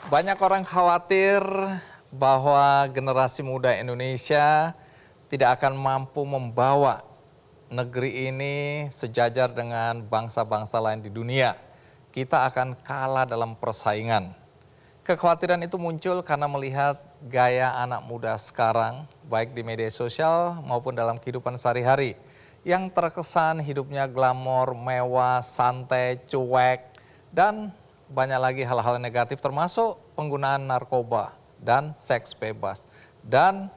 Banyak orang khawatir bahwa generasi muda Indonesia tidak akan mampu membawa negeri ini sejajar dengan bangsa-bangsa lain di dunia. Kita akan kalah dalam persaingan. Kekhawatiran itu muncul karena melihat gaya anak muda sekarang, baik di media sosial maupun dalam kehidupan sehari-hari, yang terkesan hidupnya glamor, mewah, santai, cuek, dan banyak lagi hal-hal negatif termasuk penggunaan narkoba dan seks bebas. Dan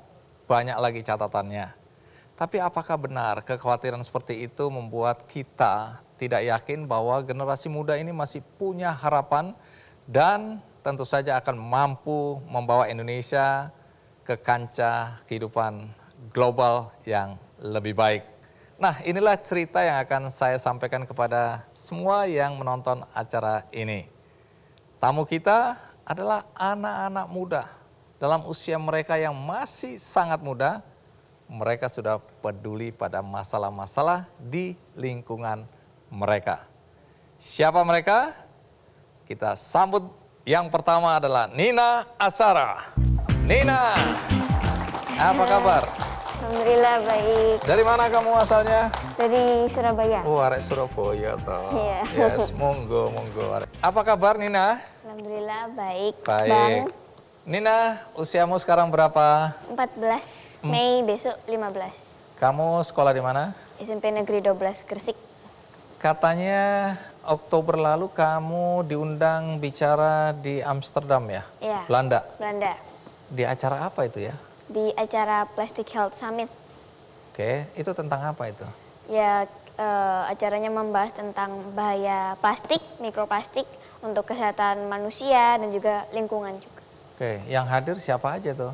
banyak lagi catatannya. Tapi apakah benar kekhawatiran seperti itu membuat kita tidak yakin bahwa generasi muda ini masih punya harapan dan tentu saja akan mampu membawa Indonesia ke kancah kehidupan global yang lebih baik. Nah, inilah cerita yang akan saya sampaikan kepada semua yang menonton acara ini. Tamu kita adalah anak-anak muda. Dalam usia mereka yang masih sangat muda, mereka sudah peduli pada masalah-masalah di lingkungan mereka. Siapa mereka? Kita sambut yang pertama adalah Nina Azahra. Nina, apa kabar? Alhamdulillah baik. Dari mana kamu asalnya? Dari Surabaya. Oh, arek Surabaya toh. Iya. Yes, monggo, monggo. Apa kabar Nina? Alhamdulillah baik. Baik. Nina, usiamu sekarang berapa? 14 Mei besok 15. Kamu sekolah di mana? SMP Negeri 12 Gresik. Katanya Oktober lalu kamu diundang bicara di Amsterdam ya? Iya. Belanda. Belanda. Di acara apa itu ya? Di acara Plastic Health Summit. Oke, itu tentang apa itu? Ya acaranya membahas tentang bahaya plastik, mikroplastik untuk kesehatan manusia dan juga lingkungan juga. Oke, yang hadir siapa aja tuh?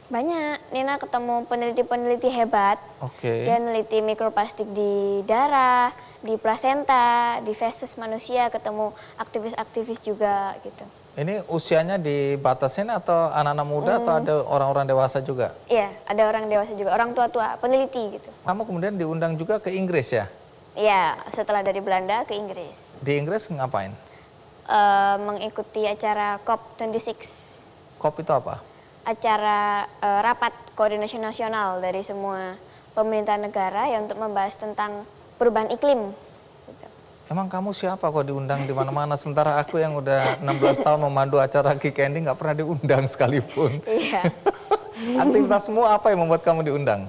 Banyak. Nina ketemu peneliti-peneliti hebat. Oke. Dia neliti mikroplastik di darah, di plasenta, di feses manusia, ketemu aktivis-aktivis juga gitu. Ini usianya dibatasin atau anak-anak muda atau ada orang-orang dewasa juga? Iya, ada orang dewasa juga, orang tua-tua, peneliti gitu. Kamu kemudian diundang juga ke Inggris ya? Iya, setelah dari Belanda ke Inggris. Di Inggris ngapain? Mengikuti acara COP26. COP itu apa? Acara rapat koordinasi nasional dari semua pemerintahan negara ya untuk membahas tentang perubahan iklim. Gitu. Emang kamu siapa kok diundang di mana-mana? Sementara aku yang udah 16 tahun memandu acara Kick Ending nggak pernah diundang sekalipun. Iya. Aktivitasmu apa yang membuat kamu diundang?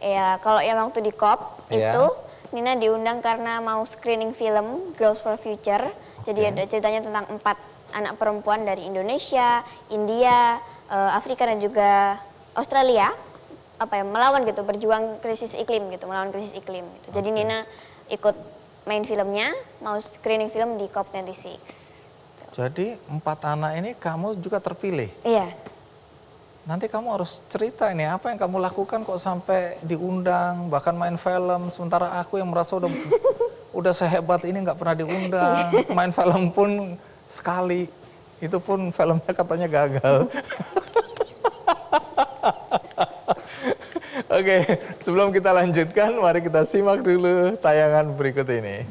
Ya, kalau yang waktu di COP Iya. itu Nina diundang karena mau screening film Girls for Future. Jadi ada ceritanya tentang 4 anak perempuan dari Indonesia, India, Afrika dan juga Australia melawan gitu, berjuang krisis iklim gitu, melawan krisis iklim gitu. Jadi Nina ikut main filmnya, mau screening film di COP26. Jadi 4 anak ini kamu juga terpilih? Iya. Nanti kamu harus cerita ini, apa yang kamu lakukan kok sampai diundang, bahkan main film, sementara aku yang merasa udah sehebat ini nggak pernah diundang, main film pun sekali, itu pun filmnya katanya gagal. Oke, sebelum kita lanjutkan, mari kita simak dulu tayangan berikut ini.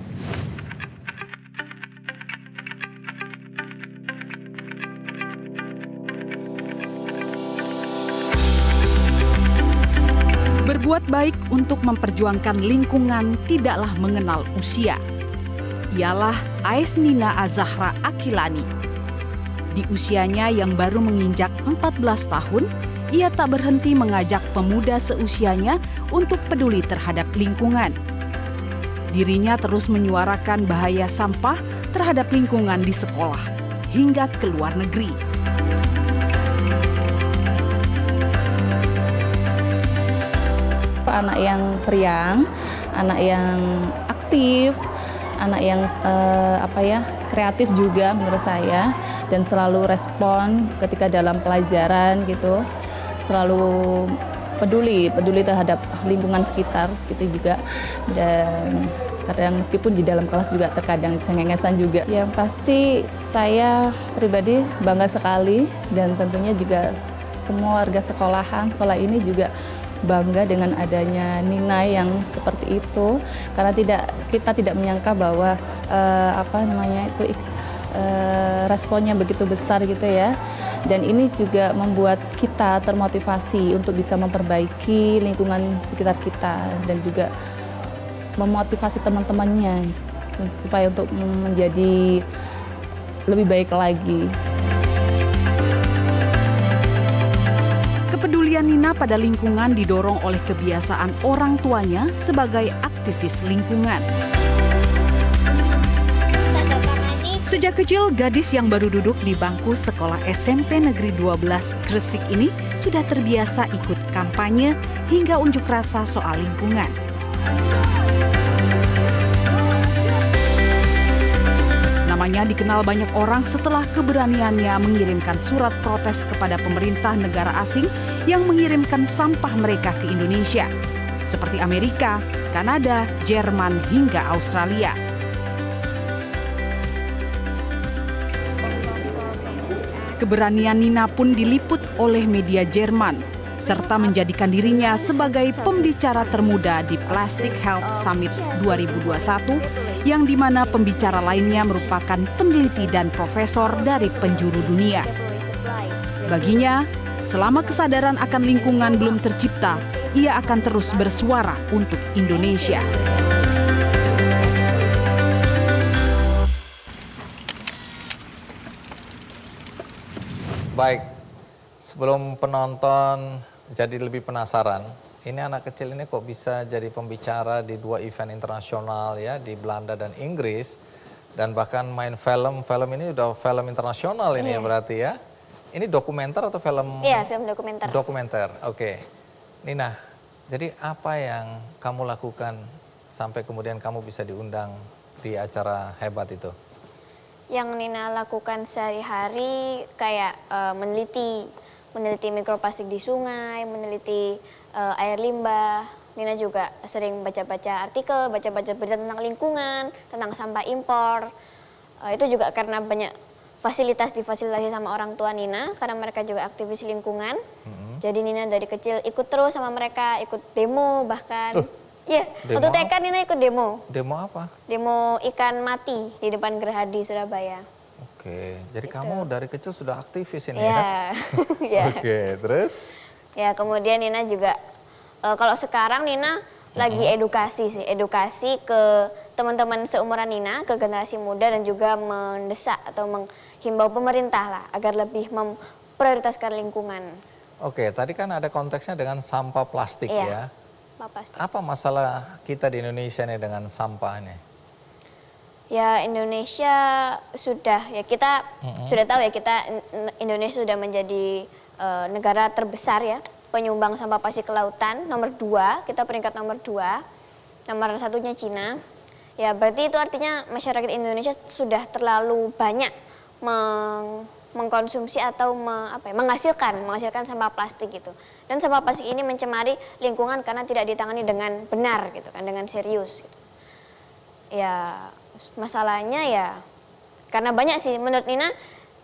Berbuat baik untuk memperjuangkan lingkungan tidaklah mengenal usia. Ialah Ais Nina Azahra Akilani. Di usianya yang baru menginjak 14 tahun, ia tak berhenti mengajak pemuda seusianya untuk peduli terhadap lingkungan. Dirinya terus menyuarakan bahaya sampah terhadap lingkungan di sekolah hingga ke luar negeri. Anak yang periang, anak yang aktif, anak yang kreatif juga menurut saya, dan selalu respon ketika dalam pelajaran gitu, selalu peduli terhadap lingkungan sekitar gitu juga, dan Kadang meskipun di dalam kelas juga terkadang cengengesan juga. Yang pasti saya pribadi bangga sekali dan tentunya juga semua warga sekolah ini juga bangga dengan adanya Nina yang seperti itu, karena kita tidak menyangka bahwa responnya begitu besar gitu ya. Dan ini juga membuat kita termotivasi untuk bisa memperbaiki lingkungan sekitar kita dan juga memotivasi teman-temannya supaya untuk menjadi lebih baik lagi. Kepedulian Nina pada lingkungan didorong oleh kebiasaan orang tuanya sebagai aktivis lingkungan. Sejak kecil, gadis yang baru duduk di bangku sekolah SMP Negeri 12 Gresik ini sudah terbiasa ikut kampanye hingga unjuk rasa soal lingkungan. Namanya dikenal banyak orang setelah keberaniannya mengirimkan surat protes kepada pemerintah negara asing yang mengirimkan sampah mereka ke Indonesia, seperti Amerika, Kanada, Jerman, hingga Australia. Keberanian Nina pun diliput oleh media Jerman, serta menjadikan dirinya sebagai pembicara termuda di Plastic Health Summit 2021, yang dimana pembicara lainnya merupakan peneliti dan profesor dari penjuru dunia. Baginya, selama kesadaran akan lingkungan belum tercipta, ia akan terus bersuara untuk Indonesia. Baik, sebelum penonton jadi lebih penasaran, ini anak kecil ini kok bisa jadi pembicara di 2 event internasional ya, di Belanda dan Inggris, dan bahkan main film ini udah film internasional ini ya berarti ya. Ini dokumenter atau film? Iya, film dokumenter. Dokumenter, oke. Nina, jadi apa yang kamu lakukan sampai kemudian kamu bisa diundang di acara hebat itu? Yang Nina lakukan sehari-hari kayak meneliti mikroplastik di sungai, meneliti air limbah. Nina juga sering baca-baca artikel, baca-baca berita tentang lingkungan, tentang sampah impor. Itu juga karena banyak difasilitasi sama orang tua Nina, karena mereka juga aktivis lingkungan. Jadi Nina dari kecil ikut terus sama mereka, ikut demo bahkan. Iya, waktu TK Nina ikut demo. Demo apa? Demo ikan mati di depan Gerahadi, Surabaya. Oke, jadi kamu dari kecil sudah aktivis ini ya? Ya? Oke, terus? Ya, kemudian Nina juga, kalau sekarang Nina lagi edukasi ke teman-teman seumuran Nina, ke generasi muda, dan juga mendesak atau menghimbau pemerintah lah, agar lebih memprioritaskan lingkungan. Oke, tadi kan ada konteksnya dengan sampah plastik ya. Plastik. Apa masalah kita di Indonesia nih dengan sampah ini? Ya, Indonesia sudah tahu ya, Indonesia sudah menjadi negara terbesar ya, penyumbang sampah plastik ke lautan, nomor 2, kita peringkat nomor 2, nomor 1-nya Cina. Ya, berarti itu artinya masyarakat Indonesia sudah terlalu banyak mengkonsumsi atau menghasilkan sampah plastik gitu. Dan sampah plastik ini mencemari lingkungan karena tidak ditangani dengan benar gitu kan, dengan serius gitu. Ya, masalahnya ya karena banyak sih menurut Nina,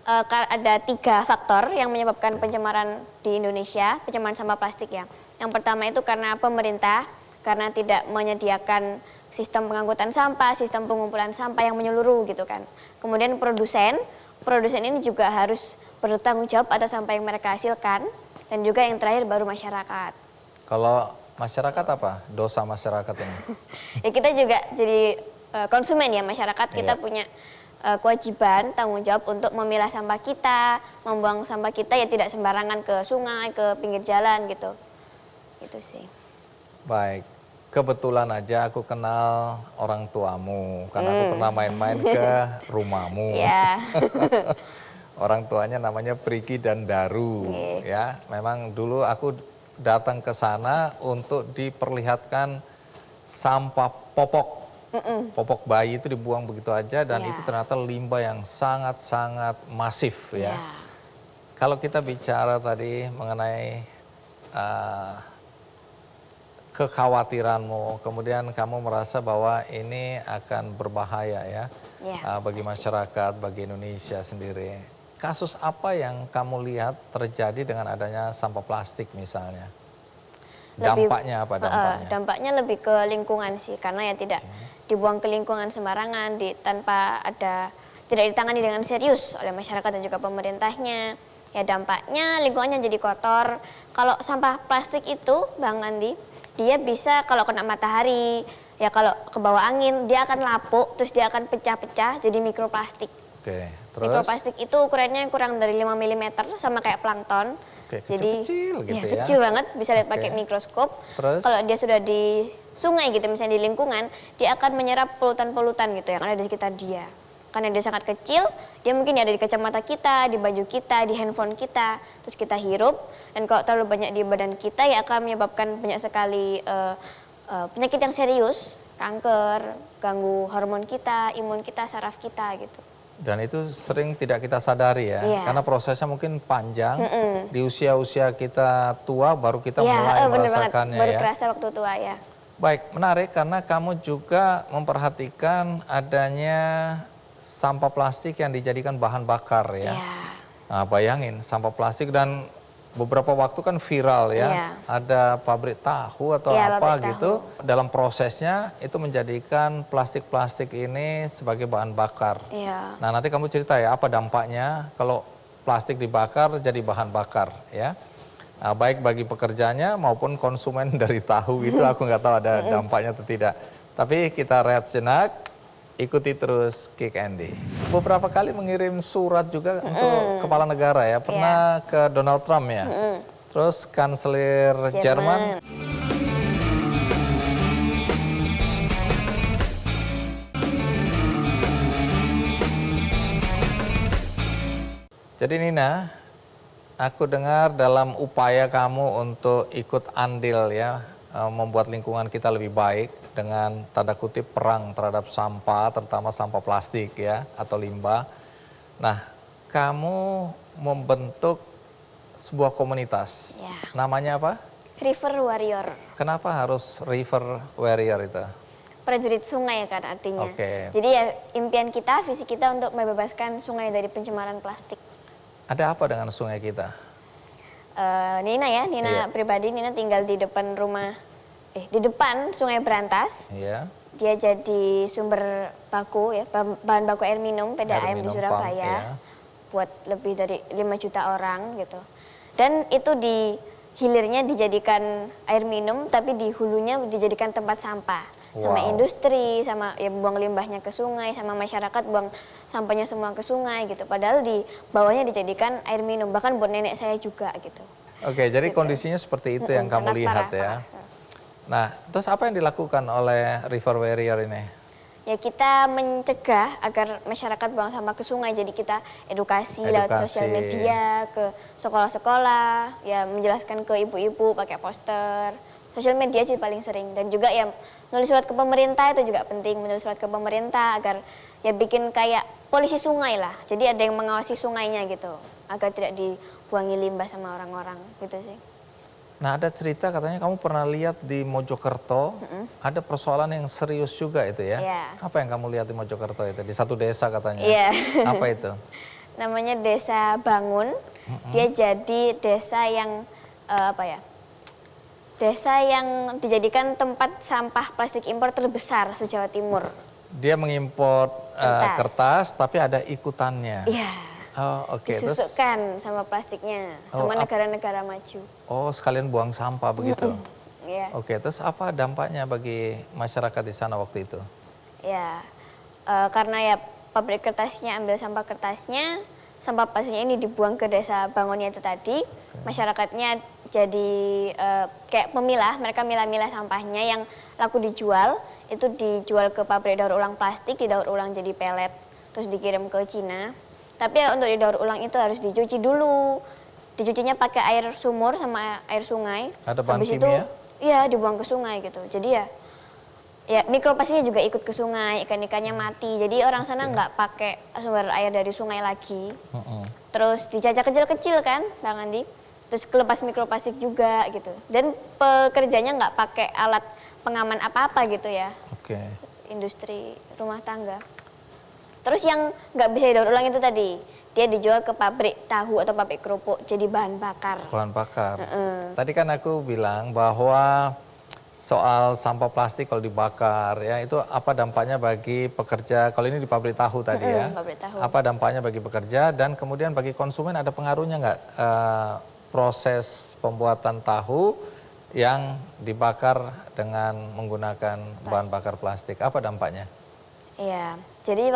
ada 3 faktor yang menyebabkan pencemaran di Indonesia, pencemaran sampah plastik ya. Yang pertama itu karena pemerintah, karena tidak menyediakan sistem pengangkutan sampah, sistem pengumpulan sampah yang menyeluruh gitu kan. Kemudian produsen ini juga harus bertanggung jawab atas sampah yang mereka hasilkan, dan juga yang terakhir baru masyarakat. Kalau masyarakat apa? Dosa masyarakat ini? Ya, kita juga jadi konsumen ya, masyarakat kita punya kewajiban, tanggung jawab untuk memilah sampah kita, membuang sampah kita ya tidak sembarangan ke sungai, ke pinggir jalan gitu. Itu sih. Baik. Kebetulan aja aku kenal orang tuamu, karena aku pernah main-main ke rumahmu. Ya. Orang tuanya namanya Priki dan Daru, ya. Memang dulu aku datang ke sana untuk diperlihatkan sampah popok. Popok bayi itu dibuang begitu aja, dan itu ternyata limbah yang sangat-sangat masif ya. Kalau kita bicara tadi mengenai kekhawatiranmu, kemudian kamu merasa bahwa ini akan berbahaya ya, Ya, bagi masyarakat, bagi Indonesia sendiri. Kasus apa yang kamu lihat terjadi dengan adanya sampah plastik misalnya? Dampaknya apa dampaknya? Dampaknya lebih ke lingkungan sih, karena ya tidak dibuang ke lingkungan sembarangan, tidak ditangani dengan serius oleh masyarakat dan juga pemerintahnya. Ya dampaknya lingkungannya jadi kotor. Kalau sampah plastik itu, Bang Andi, dia bisa kalau kena matahari, ya kalau ke bawah angin, dia akan lapuk, terus dia akan pecah-pecah jadi mikroplastik. Oke, terus? Mikroplastik itu ukurannya kurang dari 5 mm, sama kayak plankton. Oke, Jadi kecil-kecil gitu ya. kecil banget, bisa lihat pakai Oke. mikroskop. Terus? Kalau dia sudah di sungai gitu, misalnya di lingkungan, dia akan menyerap polutan-polutan gitu yang ada di sekitar dia. Karena dia sangat kecil, dia mungkin ada di kacamata kita, di baju kita, di handphone kita, terus kita hirup. Dan kalau terlalu banyak di badan kita, ya akan menyebabkan banyak sekali penyakit yang serius, kanker, ganggu hormon kita, imun kita, saraf kita gitu. Dan itu sering tidak kita sadari ya, Iya. karena prosesnya mungkin panjang. Di usia-usia kita tua baru kita mulai bener banget, merasakannya baru ya. kerasa waktu tua ya. Baik, menarik karena kamu juga memperhatikan adanya sampah plastik yang dijadikan bahan bakar ya. Iya. Nah, bayangin sampah plastik dan beberapa waktu kan viral ya. Iya. Ada pabrik tahu atau Iya, apa pabrik gitu. Dalam prosesnya itu menjadikan plastik-plastik ini sebagai bahan bakar. Iya. Nah, nanti kamu cerita ya apa dampaknya kalau plastik dibakar jadi bahan bakar ya. Nah, baik bagi pekerjanya maupun konsumen dari tahu itu aku nggak tahu ada dampaknya atau tidak. Tapi kita rehat sejenak, ikuti terus Kick Andy. Beberapa kali mengirim surat juga untuk kepala negara ya. Pernah ke Donald Trump ya. Terus kanselir Jerman. Jadi Nina, aku dengar dalam upaya kamu untuk ikut andil ya, membuat lingkungan kita lebih baik dengan tanda kutip perang terhadap sampah, terutama sampah plastik ya, atau limbah. Nah, kamu membentuk sebuah komunitas. Ya. Namanya apa? River Warrior, Kenapa harus River Warrior itu? prajurit sungai kan artinya. Oke. Jadi ya impian kita, visi kita untuk membebaskan sungai dari pencemaran plastik. Ada apa dengan sungai kita? Nina ya, Nina Iya. pribadi, Nina tinggal di depan di depan Sungai Berantas. Iya. Dia jadi sumber baku ya, bahan baku air minum PDAM di minum Surabaya. pump, ya. Buat lebih dari 5 juta orang gitu. Dan itu di hilirnya dijadikan air minum, tapi di hulunya dijadikan tempat sampah. Sama Wow. industri, sama ya buang limbahnya ke sungai, sama masyarakat buang sampahnya semua ke sungai gitu. Padahal di bawahnya dijadikan air minum, bahkan buat nenek saya juga gitu. Oke, jadi kondisinya seperti itu yang kamu Sangat lihat parah, ya. parah. Nah, terus apa yang dilakukan oleh River Warrior ini? Ya kita mencegah agar masyarakat buang sampah ke sungai, jadi kita edukasi lewat sosial media, ke sekolah-sekolah, ya menjelaskan ke ibu-ibu pakai poster. Sosial media sih paling sering, dan juga ya menulis surat ke pemerintah itu juga penting, menulis surat ke pemerintah agar ya bikin kayak polisi sungai lah, jadi ada yang mengawasi sungainya gitu, agar tidak dibuangi limbah sama orang-orang gitu sih. Nah, ada cerita katanya kamu pernah lihat di Mojokerto, ada persoalan yang serius juga itu ya. Iya. Apa yang kamu lihat di Mojokerto itu? Di satu desa katanya. Iya. Apa itu? Namanya Desa Bangun, dia jadi desa yang desa yang dijadikan tempat sampah plastik impor terbesar se-Jawa Timur. Dia mengimpor kertas, tapi ada ikutannya. Iya. Oh, oke. Terus, Disusukkan sama plastiknya, sama negara-negara maju. oh, sekalian buang sampah begitu. Iya. Oke, terus apa dampaknya bagi masyarakat di sana waktu itu? Ya, karena ya pabrik kertasnya ambil sampah kertasnya, sampah plastiknya ini dibuang ke Desa Bangunnya itu tadi. Masyarakatnya jadi kayak pemilah, mereka milah-milah sampahnya yang laku dijual, itu dijual ke pabrik daur ulang plastik, didaur ulang jadi pelet, terus dikirim ke Cina. Tapi ya untuk didaur ulang itu harus dicuci dulu. Dicucinya pakai air sumur sama air sungai. Ada bahan Habis itu, kimia? iya dibuang ke sungai gitu. Jadi ya mikroplastiknya juga ikut ke sungai, ikan-ikannya mati. Jadi orang sana nggak pakai sumber air dari sungai lagi. Terus dijajah kecil-kecil kan, Bang Andi. terus kelepas mikroplastik juga gitu. Dan pekerjanya nggak pakai alat pengaman apa-apa gitu ya, Oke. industri rumah tangga. Terus yang nggak bisa didaur ulang itu tadi, dia dijual ke pabrik tahu atau pabrik kerupuk jadi bahan bakar. Bahan bakar. Tadi kan aku bilang bahwa soal sampah plastik kalau dibakar ya itu apa dampaknya bagi pekerja, kalau ini di pabrik tahu tadi ya, pabrik tahu. apa dampaknya bagi pekerja dan kemudian bagi konsumen ada pengaruhnya nggak proses pembuatan tahu yang dibakar dengan menggunakan bahan bakar plastik, apa dampaknya? Iya, jadi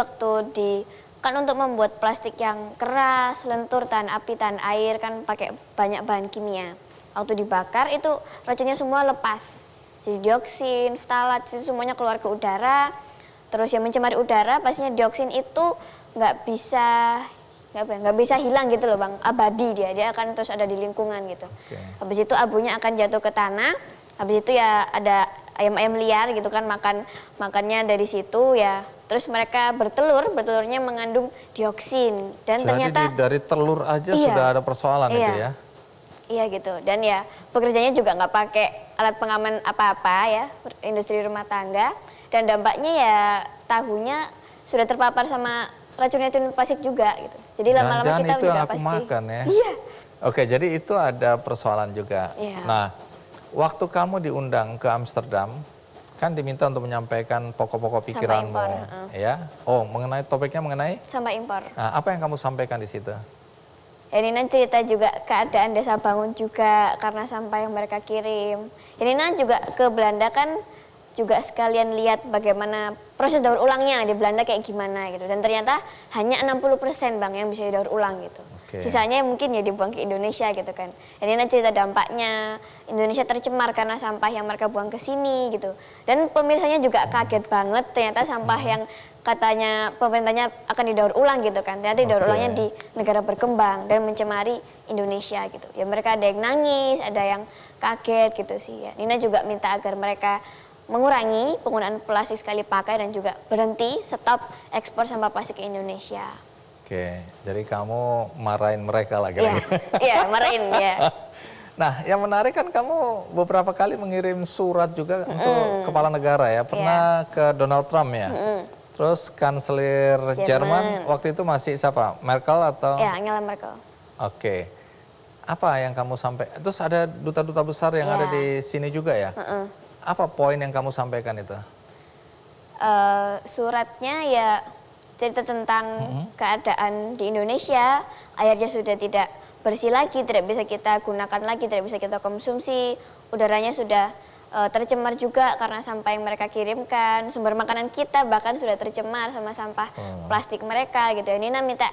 kan untuk membuat plastik yang keras, lentur, tahan api, tahan air kan pakai banyak bahan kimia. Waktu dibakar itu racunnya semua lepas. Jadi dioksin, ftalat, itu semuanya keluar ke udara. Terus yang mencemari udara, pastinya dioksin itu nggak bisa hilang gitu loh Bang, abadi dia akan terus ada di lingkungan gitu. Oke. Habis itu abunya akan jatuh ke tanah, habis itu ya ada ayam-ayam liar gitu kan makannya dari situ ya. Terus mereka bertelurnya mengandung dioksin dan Jadi ternyata dari telur aja Iya. sudah ada persoalan Iya. itu ya? Iya gitu, dan ya pekerjanya juga nggak pakai alat pengaman apa-apa ya, industri rumah tangga. Dan dampaknya ya tahunya sudah terpapar sama racun-racun plastik juga gitu. Jadi lama-lama Jangan-jangan kita itu juga yang aku pasti. makan ya? Iya. Oke, jadi itu ada persoalan juga. Iya. Nah, waktu kamu diundang ke Amsterdam, kan diminta untuk menyampaikan pokok-pokok Sampah pikiranmu, impor, ya? Oh, topiknya mengenai? Sampah impor. Nah, apa yang kamu sampaikan di situ? Ya Nina cerita juga keadaan desa Bangun juga karena sampah yang mereka kirim. Ya Nina juga ke Belanda kan juga sekalian lihat bagaimana proses daur ulangnya di Belanda kayak gimana gitu. Dan ternyata hanya 60% Bang yang bisa didaur ulang gitu. Oke. Sisanya mungkin ya dibuang ke Indonesia gitu kan. Ya Nina cerita dampaknya, Indonesia tercemar karena sampah yang mereka buang ke sini gitu. Dan pemirsanya juga kaget banget ternyata sampah yang katanya pemerintahnya akan didaur ulang gitu kan. Ternyata didaur Oke. ulangnya di negara berkembang dan mencemari Indonesia gitu. Ya mereka ada yang nangis, ada yang kaget gitu sih ya. Nina juga minta agar mereka mengurangi penggunaan plastik sekali pakai dan juga berhenti stop ekspor sampah plastik ke Indonesia. Oke, jadi kamu marahin mereka lagi. Iya, iya marahin ya. Nah, yang menarik kan kamu beberapa kali mengirim surat juga untuk kepala negara ya. Pernah ke Donald Trump ya. Terus kanselir Jerman waktu itu masih siapa? Merkel atau? Ya, Angela Merkel. Oke. Apa yang kamu sampaikan? Terus ada duta-duta besar yang ada di sini juga ya? Apa poin yang kamu sampaikan itu? Suratnya ya cerita tentang keadaan di Indonesia, airnya sudah tidak bersih lagi, tidak bisa kita gunakan lagi, tidak bisa kita konsumsi, udaranya sudah tercemar juga karena sampah yang mereka kirimkan, sumber makanan kita bahkan sudah tercemar sama sampah plastik mereka gitu. Nina minta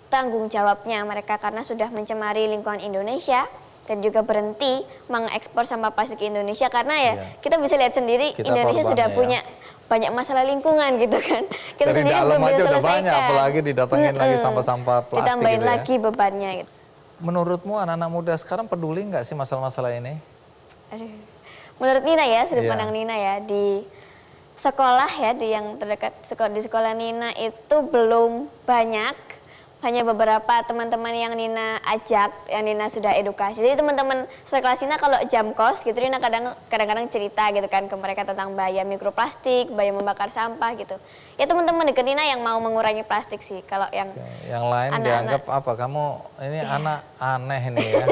tanggung jawabnya mereka karena sudah mencemari lingkungan Indonesia dan juga berhenti mengekspor sampah plastik ke Indonesia karena ya kita bisa lihat sendiri Kita Indonesia sudah korbannya ya. punya banyak masalah lingkungan gitu kan. Kita Dari sendiri dalam belum bisa aja udah selesaikan. banyak, apalagi didatengin lagi sampah-sampah plastik Ditambahin gitu ya. lagi bebannya gitu. Menurutmu anak-anak muda sekarang peduli nggak sih masalah-masalah ini? Aduh. Menurut Nina ya, sudut Iya. pandang Nina ya, di sekolah ya, di yang terdekat di sekolah Nina itu belum banyak. Hanya beberapa teman-teman yang Nina ajak, yang Nina sudah edukasi. Jadi teman-teman sekelas Nina kalau jam kos gitu, Nina kadang-kadang cerita gitu kan ke mereka tentang bahaya mikroplastik, bahaya membakar sampah gitu. Ya teman-teman deket Nina yang mau mengurangi plastik sih. Kalau yang Yang lain anak-anak. dianggap apa? Kamu ini anak aneh ini ya.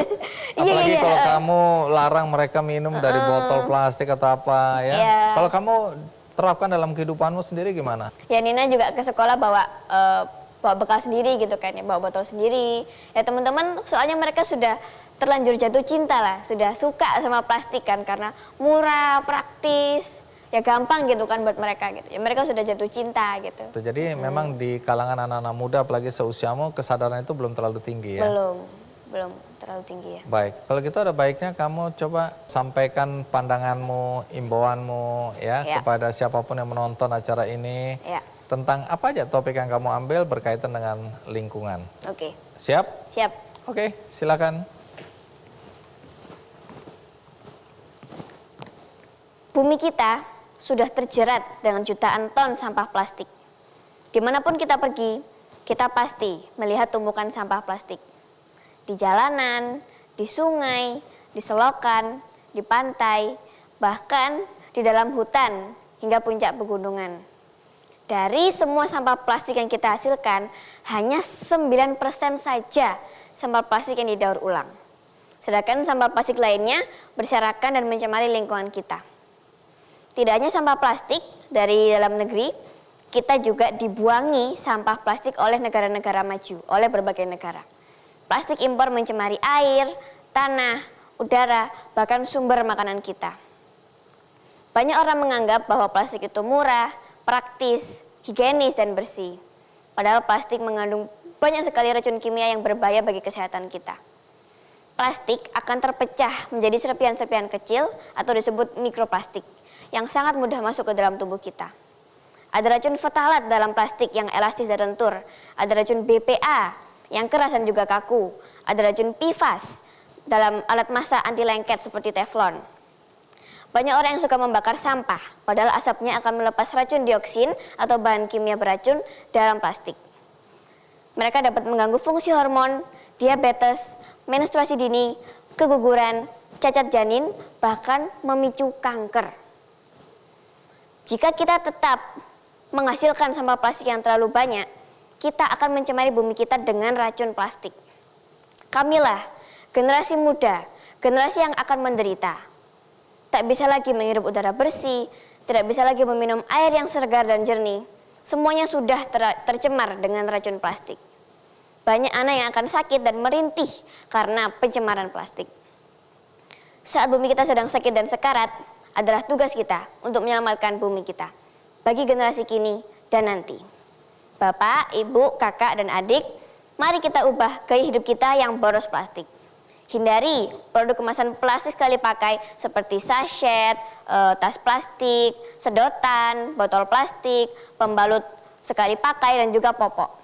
Iya, Apalagi iya, kalau kamu larang mereka minum dari botol plastik atau apa ya. Iya. Kalau kamu terapkan dalam kehidupanmu sendiri gimana? ya Nina juga ke sekolah bawa bekal sendiri gitu kan ya, bawa botol sendiri. Ya teman-teman soalnya mereka sudah terlanjur jatuh cinta lah, sudah suka sama plastik kan karena murah, praktis, ya gampang gitu kan buat mereka gitu. Ya mereka sudah jatuh cinta gitu. Jadi memang di kalangan anak-anak muda apalagi seusiamu kesadaran itu belum terlalu tinggi ya. Belum terlalu tinggi ya. Baik, kalau gitu ada baiknya kamu coba sampaikan pandanganmu, imbauanmu ya Ya. kepada siapapun yang menonton acara ini. Ya. Tentang apa aja topik yang kamu ambil berkaitan dengan lingkungan. Oke. Siap? Siap. Oke, silakan. Bumi kita sudah terjerat dengan jutaan ton sampah plastik. Dimanapun kita pergi, kita pasti melihat tumpukan sampah plastik. Di jalanan, di di sungai, di selokan, di pantai, bahkan di dalam hutan hingga puncak pegunungan. Dari semua sampah plastik yang kita hasilkan, hanya 9% saja sampah plastik yang didaur ulang. Sedangkan sampah plastik lainnya berserakan dan mencemari lingkungan kita. Tidak hanya sampah plastik dari dalam negeri, kita juga dibuangi sampah plastik oleh negara-negara maju, oleh berbagai negara. Plastik impor mencemari air, tanah, udara, bahkan sumber makanan kita. Banyak orang menganggap bahwa plastik itu murah, praktis, higienis, dan bersih. Padahal plastik mengandung banyak sekali racun kimia yang berbahaya bagi kesehatan kita. Plastik akan terpecah menjadi serpihan-serpihan kecil atau disebut mikroplastik yang sangat mudah masuk ke dalam tubuh kita. Ada racun ftalat dalam plastik yang elastis dan lentur. Ada racun BPA yang keras dan juga kaku. Ada racun PFAS dalam alat masak anti lengket seperti teflon. Banyak orang yang suka membakar sampah, padahal asapnya akan melepas racun dioksin atau bahan kimia beracun dalam plastik. Mereka dapat mengganggu fungsi hormon, diabetes, menstruasi dini, keguguran, cacat janin, bahkan memicu kanker. Jika kita tetap menghasilkan sampah plastik yang terlalu banyak, kita akan mencemari bumi kita dengan racun plastik. Kamilah, generasi muda, generasi yang akan menderita. Tak bisa lagi menghirup udara bersih, tidak bisa lagi meminum air yang segar dan jernih. Semuanya sudah tercemar dengan racun plastik. Banyak anak yang akan sakit dan merintih karena pencemaran plastik. Saat bumi kita sedang sakit dan sekarat, adalah tugas kita untuk menyelamatkan bumi kita bagi generasi kini dan nanti. Bapak, Ibu, Kakak, dan adik, mari kita ubah gaya hidup kita yang boros plastik. Hindari produk kemasan plastik sekali pakai seperti sachet, tas plastik, sedotan, botol plastik, pembalut sekali pakai, dan juga popok.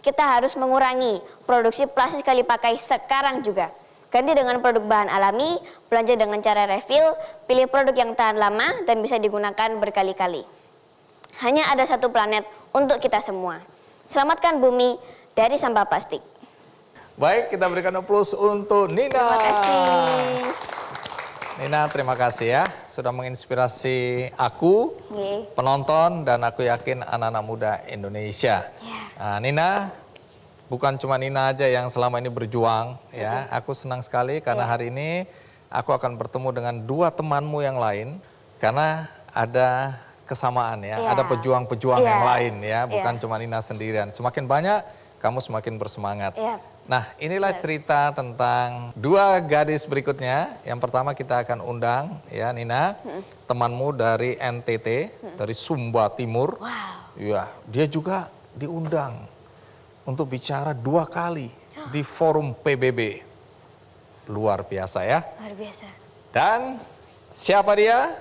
Kita harus mengurangi produksi plastik sekali pakai sekarang juga. Ganti dengan produk bahan alami, belanja dengan cara refill, pilih produk yang tahan lama dan bisa digunakan berkali-kali. Hanya ada satu planet untuk kita semua. Selamatkan bumi dari sampah plastik. Baik, kita berikan aplaus untuk Nina. Terima kasih. Nina, terima kasih ya. Sudah menginspirasi aku, Oke. penonton, dan aku yakin anak-anak muda Indonesia. Ya. Nah, Nina, bukan cuma Nina aja yang selama ini berjuang. Ya, aku senang sekali karena hari ini aku akan bertemu dengan dua temanmu yang lain. Karena ada kesamaan ya, Ya. ada pejuang-pejuang Ya. yang lain ya, bukan Ya. cuma Nina sendirian. Semakin banyak, kamu semakin bersemangat. Ya. Nah, inilah cerita tentang dua gadis berikutnya. Yang pertama kita akan undang ya Nina, temanmu dari NTT, dari Sumba Timur. Wow. Ya, dia juga diundang untuk bicara 2 kali di forum PBB. Luar biasa ya. Luar biasa. Dan siapa dia?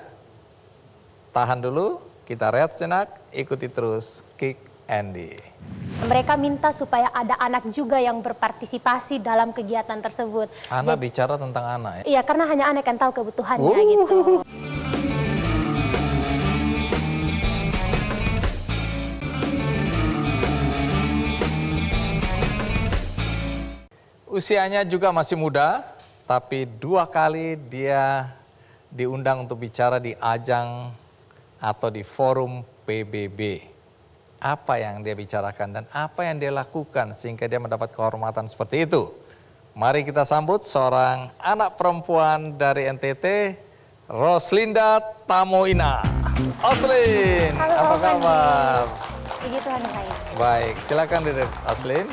Tahan dulu, kita rehat sejenak, ikuti terus Kick Andy. Mereka minta supaya ada anak juga yang berpartisipasi dalam kegiatan tersebut. Anak bicara tentang anak ya? Iya, karena hanya anak yang tahu kebutuhannya gitu. Usianya juga masih muda, tapi 2 kali dia diundang untuk bicara di ajang atau di forum PBB. Apa yang dia bicarakan dan apa yang dia lakukan sehingga dia mendapat kehormatan seperti itu. Mari kita sambut seorang anak perempuan dari NTT, Roslinda Tamoina. Oslin, Halo, apa Fani. kabar? Puji Tuhan yang baik. Baik, silakan duduk Oslin.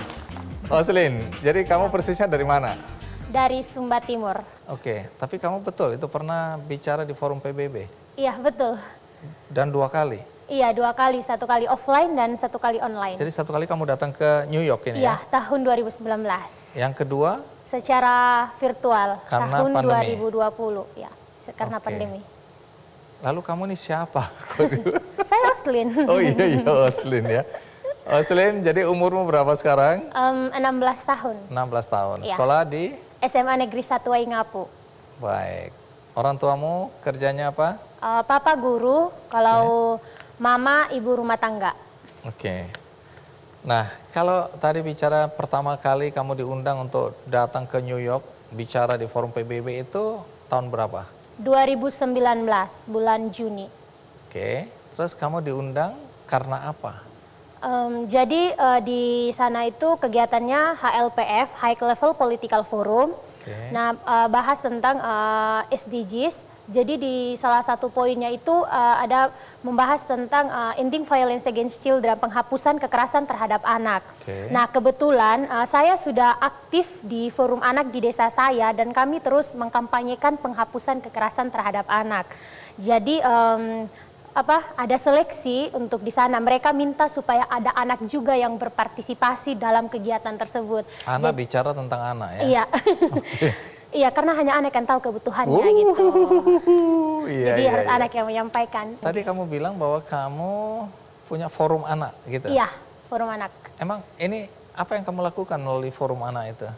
Oslin, jadi kamu persisnya dari mana? Dari Sumba Timur. Oke, tapi kamu betul itu pernah bicara di forum PBB? Iya, betul. Dan 2 kali? Iya, 2 kali. 1 kali offline dan 1 kali online. Jadi 1 kali kamu datang ke New York ini Iya, ya? tahun 2019. Yang kedua? Secara virtual, Karena tahun pandemi. 2020. Ya, karena Oke. pandemi. Lalu kamu ini siapa? Saya Roslin. Oh iya, Oslin ya. Oslin, jadi umurmu berapa sekarang? 16 tahun. 16 tahun. Iya. Sekolah di? SMA Negeri 1 Waingapu. Baik. Orang tuamu kerjanya apa? Papa guru, kalau mama ibu rumah tangga. Oke. Nah, kalau tadi bicara pertama kali kamu diundang untuk datang ke New York, bicara di forum PBB itu tahun berapa? 2019 bulan Juni. Oke, terus kamu diundang karena apa? Jadi di sana itu kegiatannya HLPF, High Level Political Forum. Oke. Nah, bahas tentang SDGs. Jadi di salah satu poinnya itu ada membahas tentang ending violence against children, penghapusan kekerasan terhadap anak. Oke. Nah, kebetulan saya sudah aktif di forum anak di desa saya dan kami terus mengkampanyekan penghapusan kekerasan terhadap anak. Jadi ada seleksi untuk di sana. Mereka minta supaya ada anak juga yang berpartisipasi dalam kegiatan tersebut. Anak bicara tentang anak ya? Iya. Iya, karena hanya anak yang tahu kebutuhannya gitu. Iya, Jadi iya, harus iya. anak yang menyampaikan. Tadi kamu bilang bahwa kamu punya forum anak gitu? Iya, forum anak. Emang ini apa yang kamu lakukan melalui forum anak itu?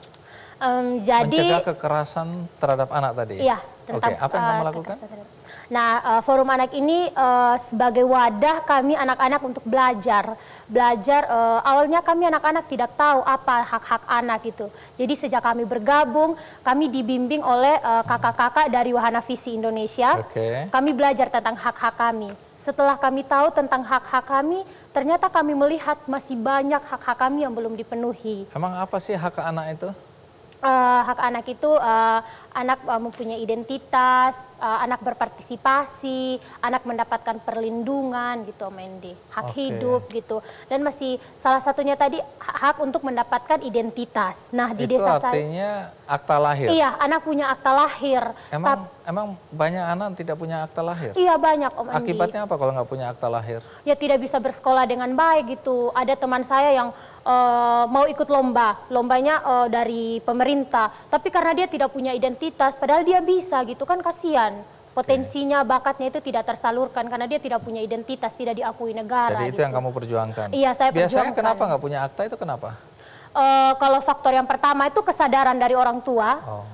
Jadi Mencegah kekerasan terhadap anak tadi? iya, Oke, apa yang kamu lakukan? Nah, forum anak ini sebagai wadah kami anak-anak untuk belajar. Awalnya kami anak-anak tidak tahu apa hak-hak anak itu. Jadi sejak kami bergabung, kami dibimbing oleh kakak-kakak dari Wahana Visi Indonesia. Oke. Kami belajar tentang hak-hak kami. Setelah kami tahu tentang hak-hak kami, ternyata kami melihat masih banyak hak-hak kami yang belum dipenuhi. Emang apa sih hak anak itu? Hak anak itu anak mempunyai identitas, anak berpartisipasi, anak mendapatkan perlindungan gitu, Mendy. Hak Oke. hidup gitu. Dan masih salah satunya tadi hak untuk mendapatkan identitas. Nah, di Itu desa saya artinya akta lahir? iya, anak punya akta lahir. Emang banyak anak tidak punya akta lahir? Iya, banyak Om Andi. Akibatnya apa kalau nggak punya akta lahir? Ya tidak bisa bersekolah dengan baik gitu. Ada teman saya yang mau ikut lombanya dari pemerintah, tapi karena dia tidak punya identitas, padahal dia bisa gitu kan, kasihan. Potensinya, bakatnya itu tidak tersalurkan karena dia tidak punya identitas, tidak diakui negara. Jadi itu gitu. yang kamu perjuangkan? Iya, saya Biasanya perjuangkan. kenapa nggak punya akta itu kenapa? Kalau faktor yang pertama itu kesadaran dari orang tua. Oh.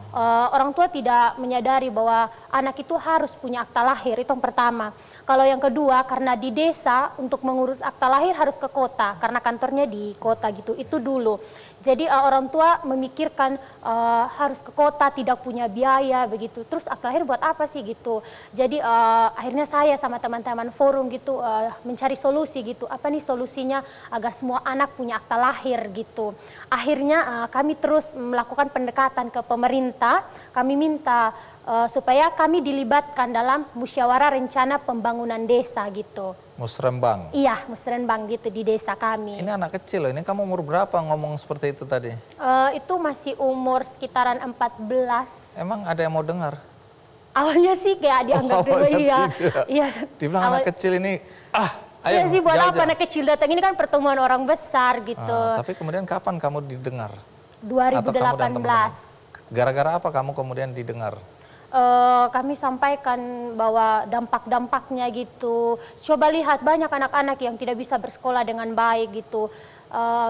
Orang tua tidak menyadari bahwa anak itu harus punya akta lahir, itu yang pertama. Kalau yang kedua, karena di desa untuk mengurus akta lahir harus ke kota, karena kantornya di kota gitu, itu dulu. Jadi orang tua memikirkan harus ke kota, tidak punya biaya begitu. Terus akta lahir buat apa sih gitu. Jadi akhirnya saya sama teman-teman forum gitu mencari solusi gitu. Apa nih solusinya agar semua anak punya akta lahir gitu. Akhirnya kami terus melakukan pendekatan ke pemerintah. Kami minta supaya kami dilibatkan dalam musyawarah rencana pembangunan desa gitu. Musrembang? Iya, musrenbang gitu di desa kami. Ini anak kecil loh, ini kamu umur berapa ngomong seperti itu tadi? Itu masih umur sekitaran 14. Emang ada yang mau dengar? Awalnya sih kayak dianggap dulu awalnya iya. tidak. Iya. Dibilang anak kecil ini, ayo Iya sih buat jauh, apa jauh. anak kecil datang, ini kan pertemuan orang besar gitu. Tapi kemudian kapan kamu didengar? 2018. Gara-gara apa kamu kemudian didengar? Kami sampaikan bahwa dampak-dampaknya gitu. Coba lihat banyak anak-anak yang tidak bisa bersekolah dengan baik gitu.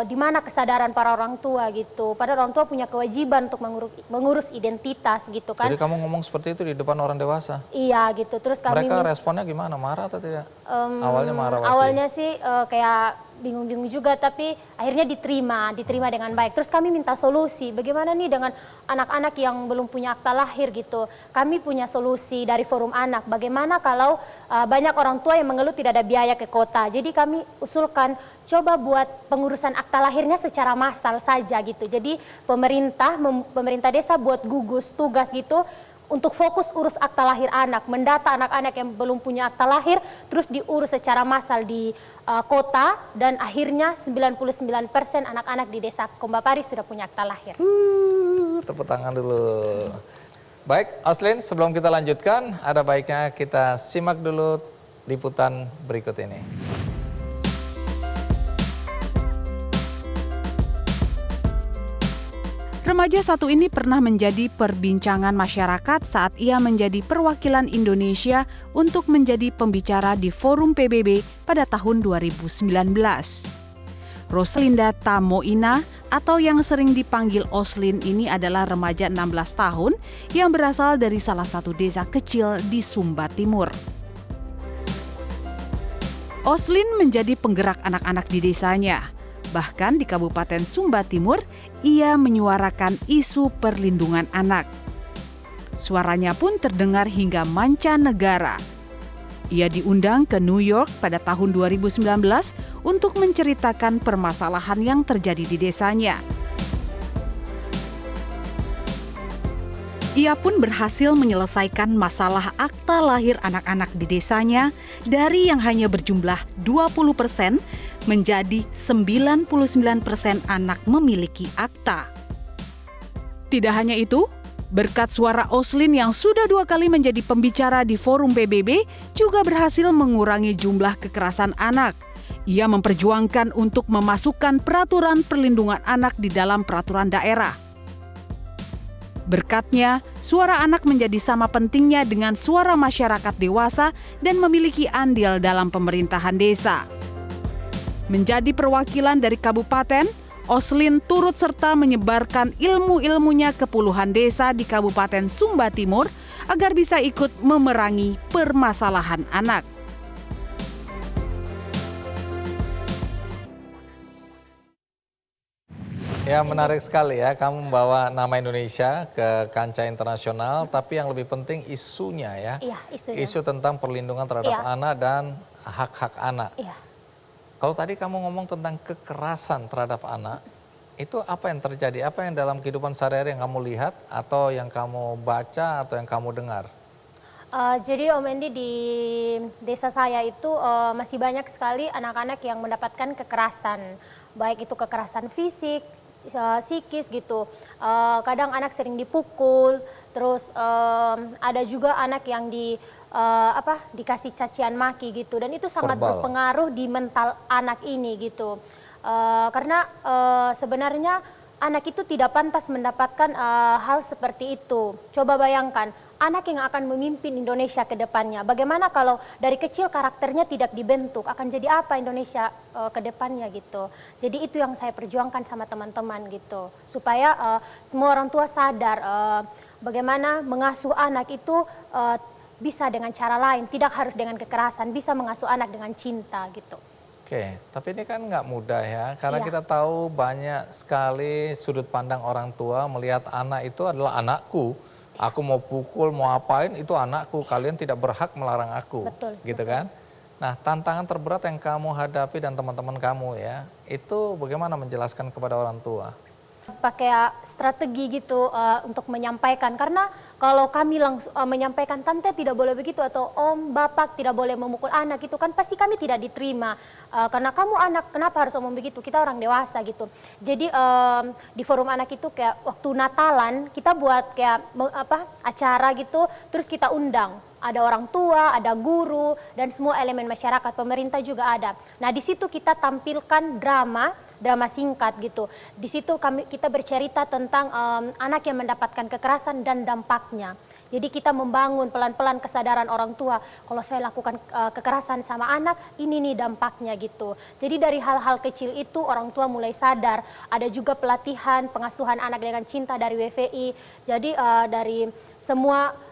Di mana kesadaran para orang tua gitu. Padahal orang tua punya kewajiban untuk mengurus identitas gitu kan. Jadi kamu ngomong seperti itu di depan orang dewasa? Iya gitu. Terus kami Mereka responnya gimana? Marah atau tidak? Awalnya marah pasti. Awalnya sih kayak bingung-bingung juga, tapi akhirnya diterima dengan baik. Terus kami minta solusi, bagaimana nih dengan anak-anak yang belum punya akta lahir gitu. Kami punya solusi dari forum anak, bagaimana kalau banyak orang tua yang mengeluh tidak ada biaya ke kota. Jadi kami usulkan coba buat pengurusan akta lahirnya secara massal saja gitu. Jadi pemerintah desa buat gugus tugas gitu, untuk fokus urus akta lahir anak, mendata anak-anak yang belum punya akta lahir, terus diurus secara massal di kota, dan akhirnya 99% anak-anak di desa Kombapari sudah punya akta lahir. Tepuk tangan dulu. Baik, Oslin, sebelum kita lanjutkan, ada baiknya kita simak dulu liputan berikut ini. Remaja satu ini pernah menjadi perbincangan masyarakat saat ia menjadi perwakilan Indonesia untuk menjadi pembicara di Forum PBB pada tahun 2019. Roslinda Tamoina atau yang sering dipanggil Oslin ini adalah remaja 16 tahun yang berasal dari salah satu desa kecil di Sumba Timur. Oslin menjadi penggerak anak-anak di desanya. Bahkan di Kabupaten Sumba Timur, ia menyuarakan isu perlindungan anak. Suaranya pun terdengar hingga mancanegara. Ia diundang ke New York pada tahun 2019 untuk menceritakan permasalahan yang terjadi di desanya. Ia pun berhasil menyelesaikan masalah akta lahir anak-anak di desanya dari yang hanya berjumlah 20% menjadi 99% anak memiliki akta. Tidak hanya itu, berkat suara Oslin yang sudah 2 kali menjadi pembicara di forum PBB juga berhasil mengurangi jumlah kekerasan anak. Ia memperjuangkan untuk memasukkan peraturan perlindungan anak di dalam peraturan daerah. Berkatnya, suara anak menjadi sama pentingnya dengan suara masyarakat dewasa dan memiliki andil dalam pemerintahan desa. Menjadi perwakilan dari kabupaten, Oslin turut serta menyebarkan ilmu-ilmunya ke puluhan desa di Kabupaten Sumba Timur agar bisa ikut memerangi permasalahan anak. Ya, menarik sekali ya, kamu membawa nama Indonesia ke kancah internasional, tapi yang lebih penting isunya ya. Iya, isunya. Isu tentang perlindungan terhadap anak dan hak-hak anak. Iya. Kalau tadi kamu ngomong tentang kekerasan terhadap anak, itu apa yang terjadi? Apa yang dalam kehidupan sehari-hari yang kamu lihat, atau yang kamu baca, atau yang kamu dengar? Jadi Om Endi, di desa saya itu masih banyak sekali anak-anak yang mendapatkan kekerasan. Baik itu kekerasan fisik, psikis gitu. Kadang anak sering dipukul, terus ada juga anak yang dikasih cacian maki gitu, dan itu sangat Verbal. berpengaruh di mental anak ini gitu. Karena sebenarnya anak itu tidak pantas mendapatkan hal seperti itu. Coba bayangkan, anak yang akan memimpin Indonesia ke depannya. Bagaimana kalau dari kecil karakternya tidak dibentuk, akan jadi apa Indonesia ke depannya gitu. Jadi itu yang saya perjuangkan sama teman-teman gitu. Supaya semua orang tua sadar bagaimana mengasuh anak itu bisa dengan cara lain, tidak harus dengan kekerasan, bisa mengasuh anak dengan cinta gitu. Oke, tapi ini kan nggak mudah ya, karena Iya. kita tahu banyak sekali sudut pandang orang tua melihat anak itu adalah anakku. Aku mau pukul, mau apain, itu anakku. Kalian tidak berhak melarang aku. Betul, Gitu kan? Nah, tantangan terberat yang kamu hadapi dan teman-teman kamu ya, itu bagaimana menjelaskan kepada orang tua? Pakai strategi gitu untuk menyampaikan, karena kalau kami langsung menyampaikan tante tidak boleh begitu atau om bapak tidak boleh memukul anak itu kan pasti kami tidak diterima, karena kamu anak kenapa harus ngomong begitu, kita orang dewasa gitu. Jadi di forum anak itu kayak waktu Natalan kita buat kayak acara gitu, terus kita undang ada orang tua, ada guru, dan semua elemen masyarakat, pemerintah juga ada. Nah di situ kita tampilkan drama singkat gitu. Di situ kita bercerita tentang anak yang mendapatkan kekerasan dan dampaknya. Jadi kita membangun pelan-pelan kesadaran orang tua, kalau saya lakukan kekerasan sama anak, ini nih dampaknya gitu. Jadi dari hal-hal kecil itu orang tua mulai sadar. Ada juga pelatihan pengasuhan anak dengan cinta dari WVI. Jadi dari semua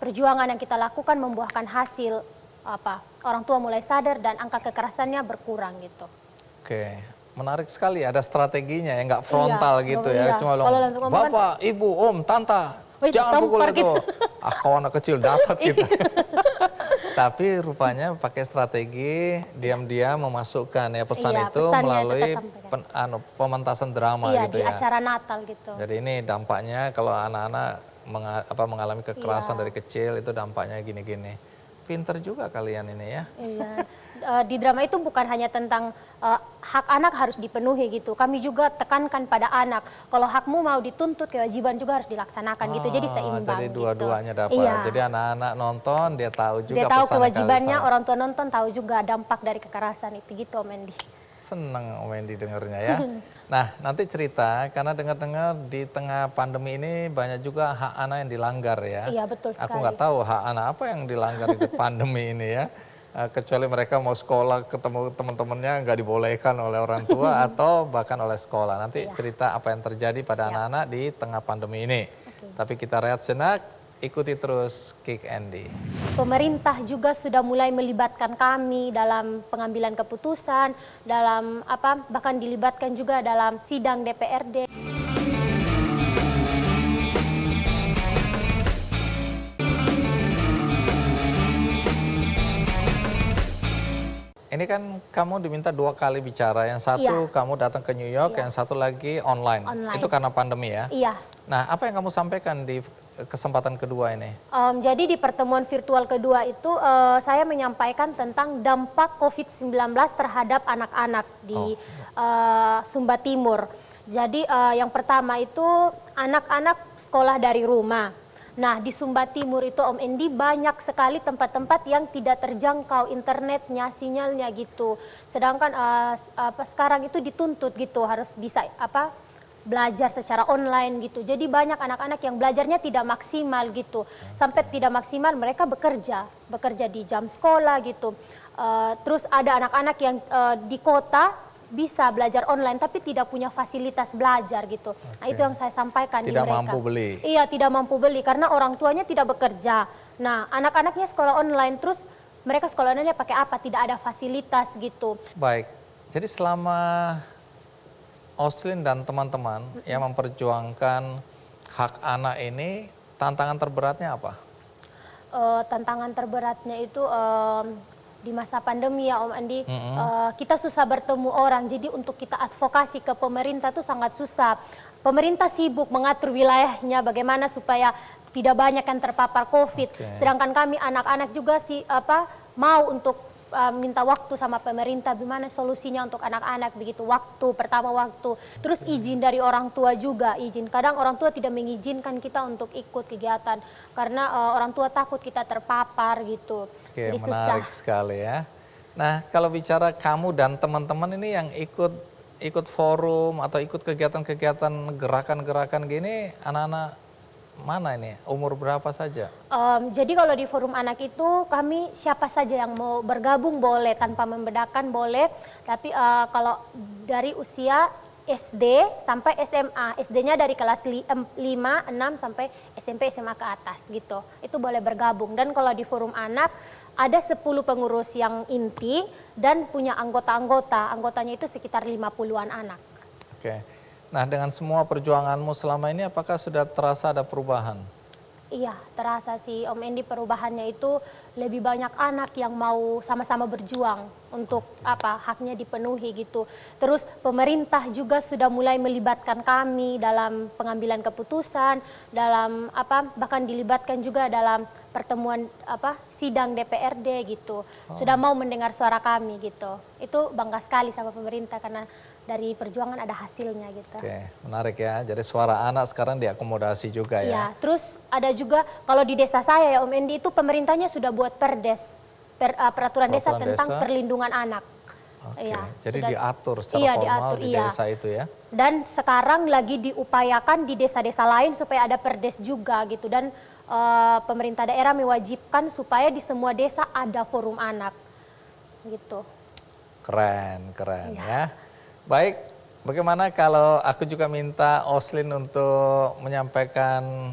perjuangan yang kita lakukan membuahkan hasil, orang tua mulai sadar dan angka kekerasannya berkurang gitu. Oke, menarik sekali, ada strateginya ya, nggak frontal gitu ya. Iya. Cuma Kalau langsung ngomong kan, bapak, ibu, om, tanta, itu jangan pukul tampar itu. gitu. Kalau anak kecil dapat gitu. Tapi rupanya pakai strategi diam-diam memasukkan ya pesan Iya, itu pesannya melalui tetap sampaikan. pementasan drama Iya, gitu di ya. acara Natal gitu. Jadi ini dampaknya kalau anak-anak mengalami kekerasan Iya. dari kecil, itu dampaknya gini-gini. Pinter juga kalian ini ya. Iya. Di drama itu bukan hanya tentang hak anak harus dipenuhi gitu. Kami juga tekankan pada anak, kalau hakmu mau dituntut, kewajiban juga harus dilaksanakan gitu. Jadi seimbang. Jadi dua-duanya gitu. dapat. Iya. Jadi anak-anak nonton, dia tahu juga Dia tahu pesan yang kewajibannya, kalian orang tua nonton tahu juga dampak dari kekerasan itu gitu, Om Endi. Seneng Om Endi dengernya ya. Nah, nanti cerita, karena dengar-dengar di tengah pandemi ini banyak juga hak anak yang dilanggar ya. Iya, betul Aku sekali. nggak tahu hak anak apa yang dilanggar di pandemi ini ya. Kecuali mereka mau sekolah ketemu teman-temannya nggak dibolehkan oleh orang tua atau bahkan oleh sekolah. Nanti cerita apa yang terjadi pada anak-anak di tengah pandemi ini. Tapi kita rehat sejenak, ikuti terus Kick Andy. Pemerintah juga sudah mulai melibatkan kami dalam pengambilan keputusan, dalam bahkan dilibatkan juga dalam sidang DPRD. Ini kan kamu diminta 2 kali bicara, yang satu kamu datang ke New York, yang satu lagi online. Itu karena pandemi ya? Iya. Nah, apa yang kamu sampaikan di kesempatan kedua ini? Jadi di pertemuan virtual kedua itu saya menyampaikan tentang dampak COVID-19 terhadap anak-anak di Sumba Timur. Jadi yang pertama itu anak-anak sekolah dari rumah. Nah, di Sumba Timur itu Om Endi banyak sekali tempat-tempat yang tidak terjangkau internetnya, sinyalnya gitu. Sedangkan sekarang itu dituntut gitu harus bisa belajar secara online gitu. Jadi banyak anak-anak yang belajarnya tidak maksimal gitu. Sampai tidak maksimal mereka bekerja di jam sekolah gitu. Terus ada anak-anak yang di kota bisa belajar online tapi tidak punya fasilitas belajar gitu. Nah, itu yang saya sampaikan di mereka. Tidak mampu beli. Iya, tidak mampu beli karena orang tuanya tidak bekerja. Nah, anak-anaknya sekolah online terus mereka sekolah online pakai apa? Tidak ada fasilitas gitu. Baik. Jadi selama Oslin dan teman-teman yang memperjuangkan hak anak ini, tantangan terberatnya apa? Tantangan terberatnya itu di masa pandemi ya Om Andi, kita susah bertemu orang, jadi untuk kita advokasi ke pemerintah itu sangat susah. Pemerintah sibuk mengatur wilayahnya bagaimana supaya tidak banyak yang terpapar COVID. Sedangkan kami anak-anak juga mau untuk minta waktu sama pemerintah, gimana solusinya untuk anak-anak begitu, pertama waktu. Terus izin dari orang tua juga, kadang orang tua tidak mengizinkan kita untuk ikut kegiatan karena orang tua takut kita terpapar gitu. Oke, jadi menarik sekali ya. Nah, kalau bicara kamu dan teman-teman ini yang ikut forum atau ikut kegiatan-kegiatan gerakan-gerakan gini, anak-anak mana ini? Umur berapa saja? Jadi kalau di forum anak itu kami siapa saja yang mau bergabung boleh, tanpa membedakan boleh. Tapi kalau dari usia SD sampai SMA, SD-nya dari kelas 5, 6 sampai SMP, SMA ke atas gitu. Itu boleh bergabung. Dan kalau di forum anak ada 10 pengurus yang inti dan punya anggota-anggota. Anggotanya itu sekitar 50-an anak. Oke. Nah, dengan semua perjuanganmu selama ini apakah sudah terasa ada perubahan? Iya, terasa sih Om Endi, perubahannya itu lebih banyak anak yang mau sama-sama berjuang untuk haknya dipenuhi gitu. Terus pemerintah juga sudah mulai melibatkan kami dalam pengambilan keputusan, dalam bahkan dilibatkan juga dalam pertemuan sidang DPRD gitu. Sudah mau mendengar suara kami gitu. Itu bangga sekali sama pemerintah karena dari perjuangan ada hasilnya gitu. Oke, menarik ya. Jadi suara anak sekarang diakomodasi juga ya. Iya, terus ada juga kalau di desa saya ya Om Endi itu pemerintahnya sudah buat peraturan desa tentang perlindungan anak. Oke, ya, jadi sudah, diatur secara formal di iya. desa itu ya. Dan sekarang lagi diupayakan di desa-desa lain supaya ada perdes juga gitu. Dan pemerintah daerah mewajibkan supaya di semua desa ada forum anak gitu. Keren ya. Baik, bagaimana kalau aku juga minta Oslin untuk menyampaikan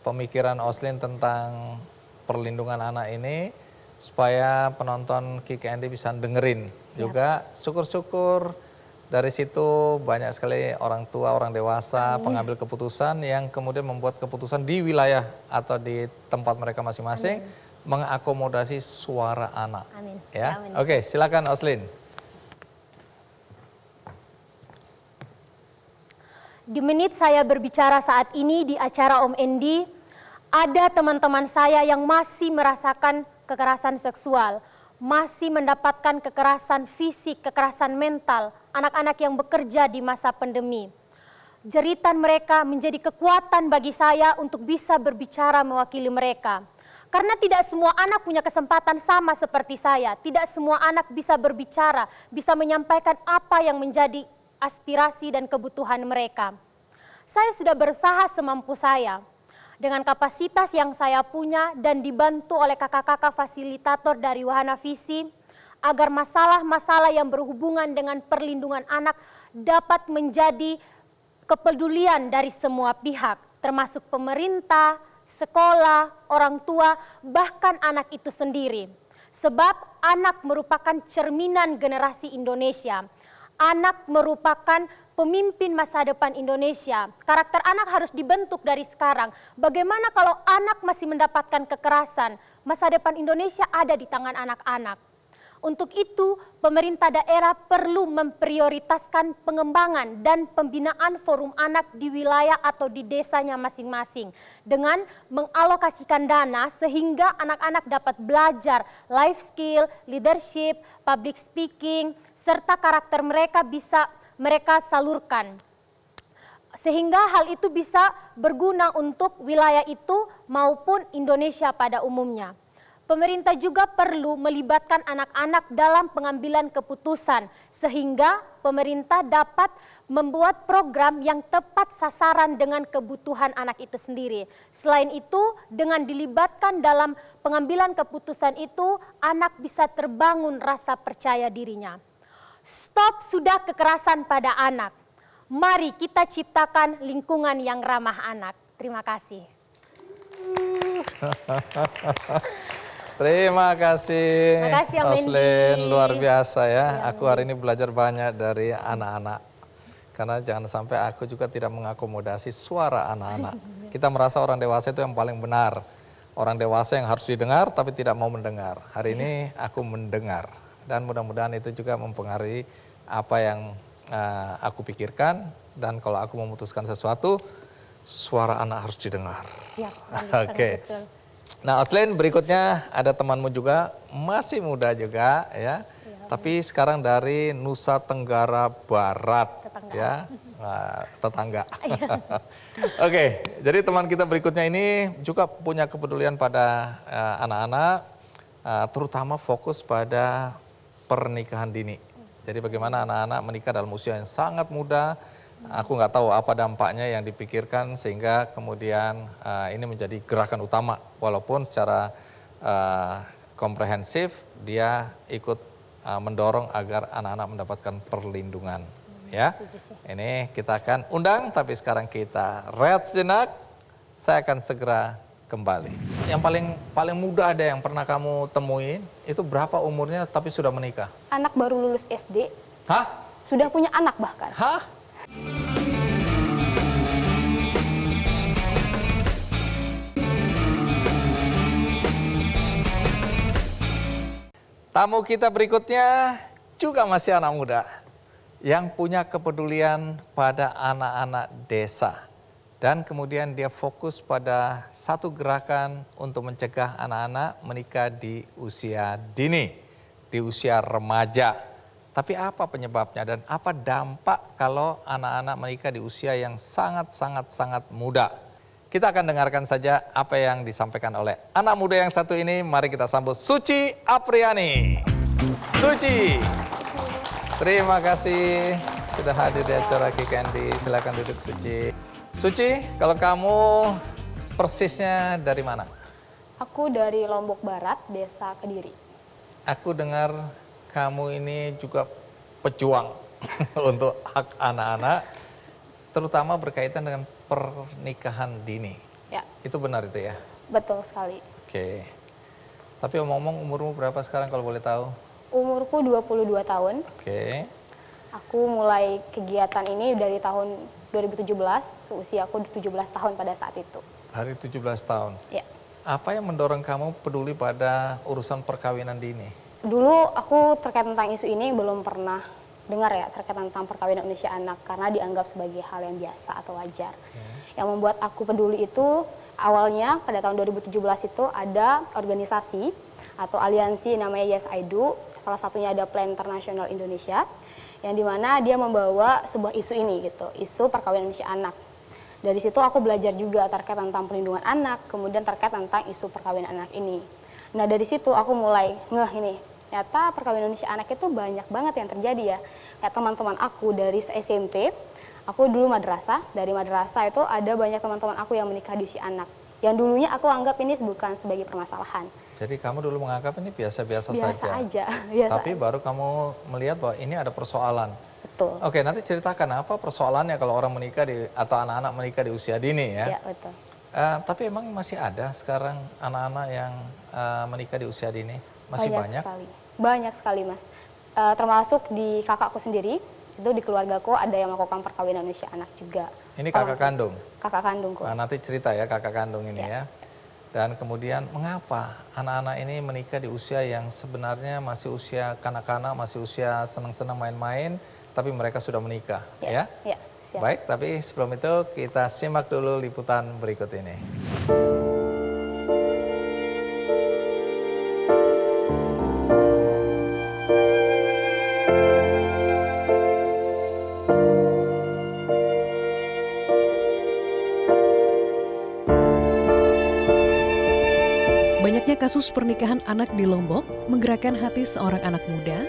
pemikiran Oslin tentang perlindungan anak ini supaya penonton Kick Andy bisa dengerin. Juga syukur-syukur dari situ banyak sekali orang tua, orang dewasa, pengambil keputusan yang kemudian membuat keputusan di wilayah atau di tempat mereka masing-masing mengakomodasi suara anak. Amin. Ya. Amin. Oke, silakan Oslin. Di menit saya berbicara saat ini di acara Om Endi, ada teman-teman saya yang masih merasakan kekerasan seksual, masih mendapatkan kekerasan fisik, kekerasan mental, anak-anak yang bekerja di masa pandemi. Jeritan mereka menjadi kekuatan bagi saya untuk bisa berbicara mewakili mereka. Karena tidak semua anak punya kesempatan sama seperti saya, tidak semua anak bisa berbicara, bisa menyampaikan apa yang menjadi aspirasi dan kebutuhan mereka. Saya sudah berusaha semampu saya dengan kapasitas yang saya punya dan dibantu oleh kakak-kakak fasilitator dari Wahana Visi agar masalah-masalah yang berhubungan dengan perlindungan anak dapat menjadi kepedulian dari semua pihak, termasuk pemerintah, sekolah, orang tua, bahkan anak itu sendiri. Sebab anak merupakan cerminan generasi Indonesia. Anak merupakan pemimpin masa depan Indonesia. Karakter anak harus dibentuk dari sekarang. Bagaimana kalau anak masih mendapatkan kekerasan? Masa depan Indonesia ada di tangan anak-anak. Untuk itu, pemerintah daerah perlu memprioritaskan pengembangan dan pembinaan forum anak di wilayah atau di desanya masing-masing dengan mengalokasikan dana sehingga anak-anak dapat belajar life skill, leadership, public speaking, serta karakter mereka bisa mereka salurkan. Sehingga hal itu bisa berguna untuk wilayah itu maupun Indonesia pada umumnya. Pemerintah juga perlu melibatkan anak-anak dalam pengambilan keputusan sehingga pemerintah dapat membuat program yang tepat sasaran dengan kebutuhan anak itu sendiri. Selain itu, dengan dilibatkan dalam pengambilan keputusan itu, anak bisa terbangun rasa percaya dirinya. Stop sudah kekerasan pada anak. Mari kita ciptakan lingkungan yang ramah anak. Terima kasih. Terima kasih, Terima kasih, Om Oslin, Mendy. luar biasa ya. Aku hari ini belajar banyak dari anak-anak. Karena jangan sampai aku juga tidak mengakomodasi suara anak-anak. Kita merasa orang dewasa itu yang paling benar. Orang dewasa yang harus didengar tapi tidak mau mendengar. Hari ini aku mendengar. Dan mudah-mudahan itu juga mempengaruhi apa yang aku pikirkan. Dan kalau aku memutuskan sesuatu, suara anak harus didengar. Siap. Oke. Betul. Nah, Oslin, berikutnya ada temanmu juga, masih muda juga ya. Tapi sekarang dari Nusa Tenggara Barat. Tetangga. Ya. Nah, tetangga. Oke, jadi teman kita berikutnya ini juga punya kepedulian pada anak-anak, terutama fokus pada pernikahan dini. Jadi bagaimana anak-anak menikah dalam usia yang sangat muda. Aku nggak tahu apa dampaknya yang dipikirkan sehingga kemudian ini menjadi gerakan utama. Walaupun secara komprehensif dia ikut mendorong agar anak-anak mendapatkan perlindungan. Ya, ini kita akan undang, tapi sekarang kita rehat sejenak. Saya akan segera kembali. Yang paling muda ada yang pernah kamu temuin, itu berapa umurnya tapi sudah menikah? Anak baru lulus SD, Hah? sudah punya anak bahkan. Hah? Tamu kita berikutnya juga masih anak muda yang punya kepedulian pada anak-anak desa. Dan kemudian dia fokus pada satu gerakan untuk mencegah anak-anak menikah di usia dini, di usia remaja. Tapi apa penyebabnya dan apa dampak kalau anak-anak menikah di usia yang sangat muda? Kita akan dengarkan saja apa yang disampaikan oleh anak muda yang satu ini. Mari kita sambut Suci Apriani. Suci, terima kasih sudah hadir di acara Kikendi. Silakan duduk, Suci. Suci, kalau kamu persisnya dari mana? Aku dari Lombok Barat, Desa Kediri. Aku dengar kamu ini juga pejuang untuk hak anak-anak, terutama berkaitan dengan pernikahan dini. Ya, Itu benar itu ya? betul sekali. Oke. Tapi omong-omong umurmu berapa sekarang kalau boleh tahu? Umurku 22 tahun. Oke. Aku mulai kegiatan ini dari tahun 2017, usia aku 17 tahun pada saat itu. Hari 17 tahun. Ya. Apa yang mendorong kamu peduli pada urusan perkawinan dini? Dulu aku terkait tentang isu ini belum pernah dengar ya terkait tentang perkawinan usia anak karena dianggap sebagai hal yang biasa atau wajar. Yang membuat aku peduli itu awalnya pada tahun 2017 itu ada organisasi atau aliansi namanya Yes I Do. Salah satunya ada Plan International Indonesia yang dimana dia membawa sebuah isu ini gitu, isu perkawinan usia anak. Dari situ aku belajar juga terkait tentang perlindungan anak, kemudian terkait tentang isu perkawinan anak ini. Nah dari situ aku mulai ngeh ini, ternyata perkawinan usia anak itu banyak banget yang terjadi ya. Kayak teman-teman aku dari SMP, aku dulu madrasah, dari madrasah itu ada banyak teman-teman aku yang menikah di usia anak. Yang dulunya aku anggap ini bukan sebagai permasalahan. Jadi kamu dulu menganggap ini biasa-biasa Biasa saja. aja, biasa Tapi aja. baru kamu melihat bahwa ini ada persoalan. Betul. Oke, nanti ceritakan apa persoalannya kalau orang menikah atau anak-anak menikah di usia dini ya. Ya, betul. Tapi emang masih ada sekarang anak-anak yang menikah di usia dini? Masih banyak? Sekali. Banyak sekali, Mas. Termasuk di kakakku sendiri, itu di keluargaku ada yang melakukan perkawinan usia anak juga. Ini kakak kandung? Kakak kandungku. Nah, nanti cerita ya kakak kandung ini ya. Dan kemudian mengapa anak-anak ini menikah di usia yang sebenarnya masih usia kanak-kanak, masih usia senang-senang main-main, tapi mereka sudah menikah ya? Ya, siap. Baik, tapi sebelum itu kita simak dulu liputan berikut ini. Banyaknya kasus pernikahan anak di Lombok menggerakkan hati seorang anak muda